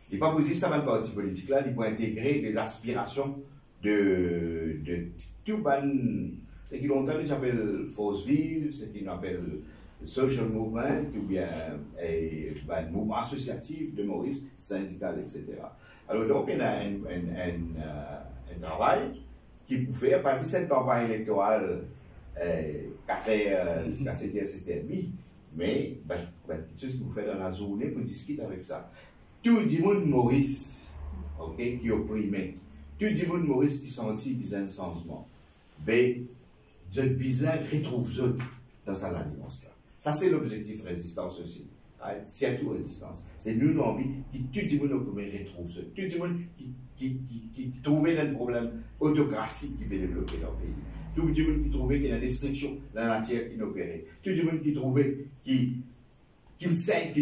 il n'est pas posé ça dans le parti politique là, il peut intégrer les aspirations de tout ce qu'ils ont entendu s'appelle force vive, ce qu'ils appellent social movement, ou bien mouvement associatif de Maurice, syndical, etc. Alors donc il y a un travail qui peut faire passer cette campagne électorale 4 heures jusqu'à 7 heures, 7h30, mais quelque chose que vous faites dans la journée pour discuter avec ça. Tout le monde Maurice, okay, qui est opprimé, tout le monde Maurice qui sentit besoin de changement, ben, je besoin retrouve dans sa alliance là. Ça c'est l'objectif résistance aussi. C'est tout résistance. C'est nous l'envie que tout le monde opprimé retrouve tout le monde qui trouvait un problème autocratie qui peut développer dans le pays. Tout le monde qui trouvait qu'il y a des destruction dans la nature qui n'opérait. Tout le monde qui trouvait qui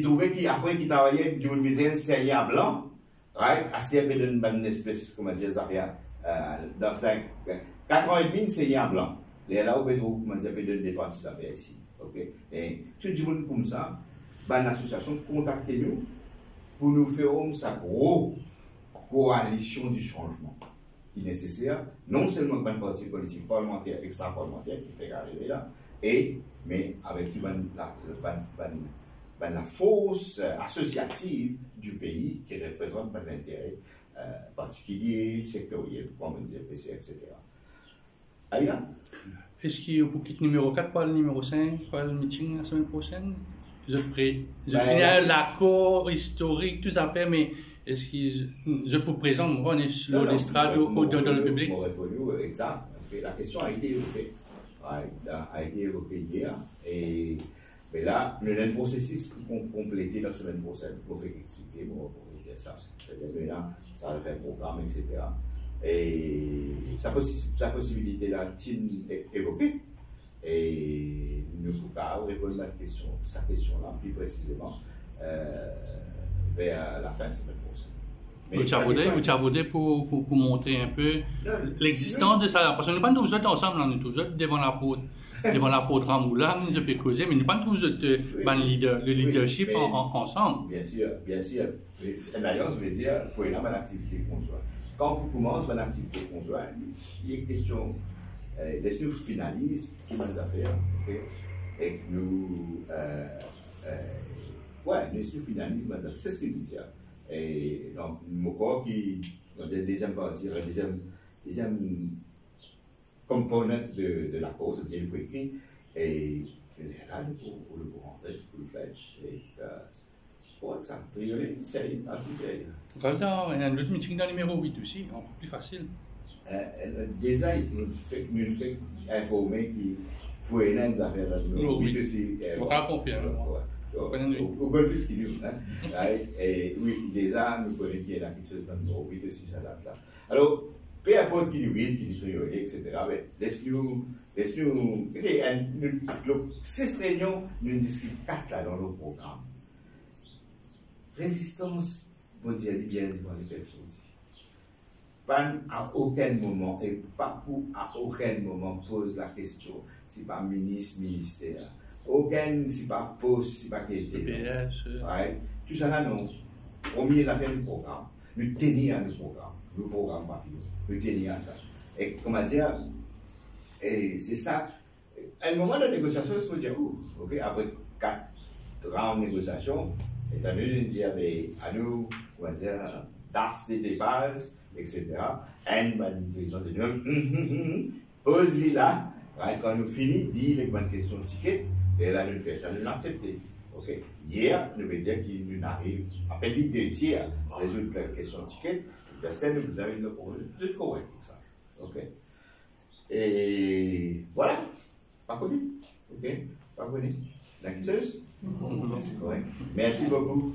trouvait qu'après qu'il travaillait, tout le monde faisait un seigneur blanc, right? À ce qu'il y avait une espèce, comment dire, ça fait, dans 4 ans et demi, un seigneur blanc. Et là, on peut trouver, comment dire, des trois petits affaires ici. Ok? Et tout le monde comme ça, l'association, contactez-nous pour nous faire sa grosse coalition du changement qui est nécessaire, non seulement dans le parti politique parlementaire, extra-parlementaire qui fait arriver là, mais avec la force associative du pays qui représente l'intérêt particulier, sectoriel, comme on dit, etc. Aïe. Est-ce qu'il y a beaucoup de numéro 4 pour le numéro 5 pour le meeting la semaine prochaine? Je finis l'accord historique, tout ça fait, mais est-ce que je vous présente, moi, on est sur l'estrade ou dans le public? Exact. La question a été évoquée. Hier. Mais là, il y a un processus pour compléter la semaine prochaine. Pour expliquer, pour dire ça. C'est-à-dire que là, ça va faire un programme, etc. Et sa possibilité-là, est évoquée. Et nous pouvons répondre à sa question-là, plus précisément, vers la fin de la semaine prochaine. Vous avez pour montrer un peu l'existence de ça. Parce que nous ne sommes pas tous ensemble, on est tous devant l'apôtre Ramoulan, je peux causer, mais nous ne sommes pas tous le leadership ensemble. Bien sûr. L'alliance veut dire pour une activité conjointe. Quand on commence une activité conjointe, il y a une question. Laisse-nous finaliser toutes les affaires, okay? Et nous finalisons, c'est ce que je dis. Et donc, mon corps qui, dans la deuxième partie, la deuxième componente de la cause, c'est bien écrit, et là, pour le rentrer, pour le pledge, et pour ça, trioler, c'est assez. Regarde, il y a un autre meeting dans le numéro 8 aussi, plus facile. Déjà, nous fait informer qu'il faut une aide à faire numéro 8 aussi. On va confirmer. Au goal plus qu'il nous. Et oui, déjà, nous connaissons qu'il y a la petite chose dans le numéro 8 aussi, ça date là. Alors, peu importe qui dit 8, qui dit triolé, etc., laisse-nous. 6 réunions, nous discutons 4 là dans nos programmes. Résistance mondiale, bien devant les personnes. Pas à aucun moment, et pas à aucun moment pose la question, si pas ministère. Aucun, si pas poste, si pas qui était. Ouais. Tout ça là, non. Premier affaire du programme. Nous tenir le programme papier. Nous tenir à ça. Et comment dire, et c'est ça, à un moment de négociation, il se dit, ok, après 4 rounds de négociation, et à nous, il dit, à nous, on va dire, DAF des bases, etc. Et une décision de nous, pose-lui là, quand nous finissons, dit les bonnes questions de ticket, et là, nous faisons ça, nous l'acceptons. Ok. Hier, nous veut dire qu'il nous arrive, après l'idée de tiers, résoudre la question de ticket, vous avez le problème, tout est correct pour ça. Ok. Et voilà, pas connu. Ok, pas connu. L'acteuse, c'est correct. Merci beaucoup.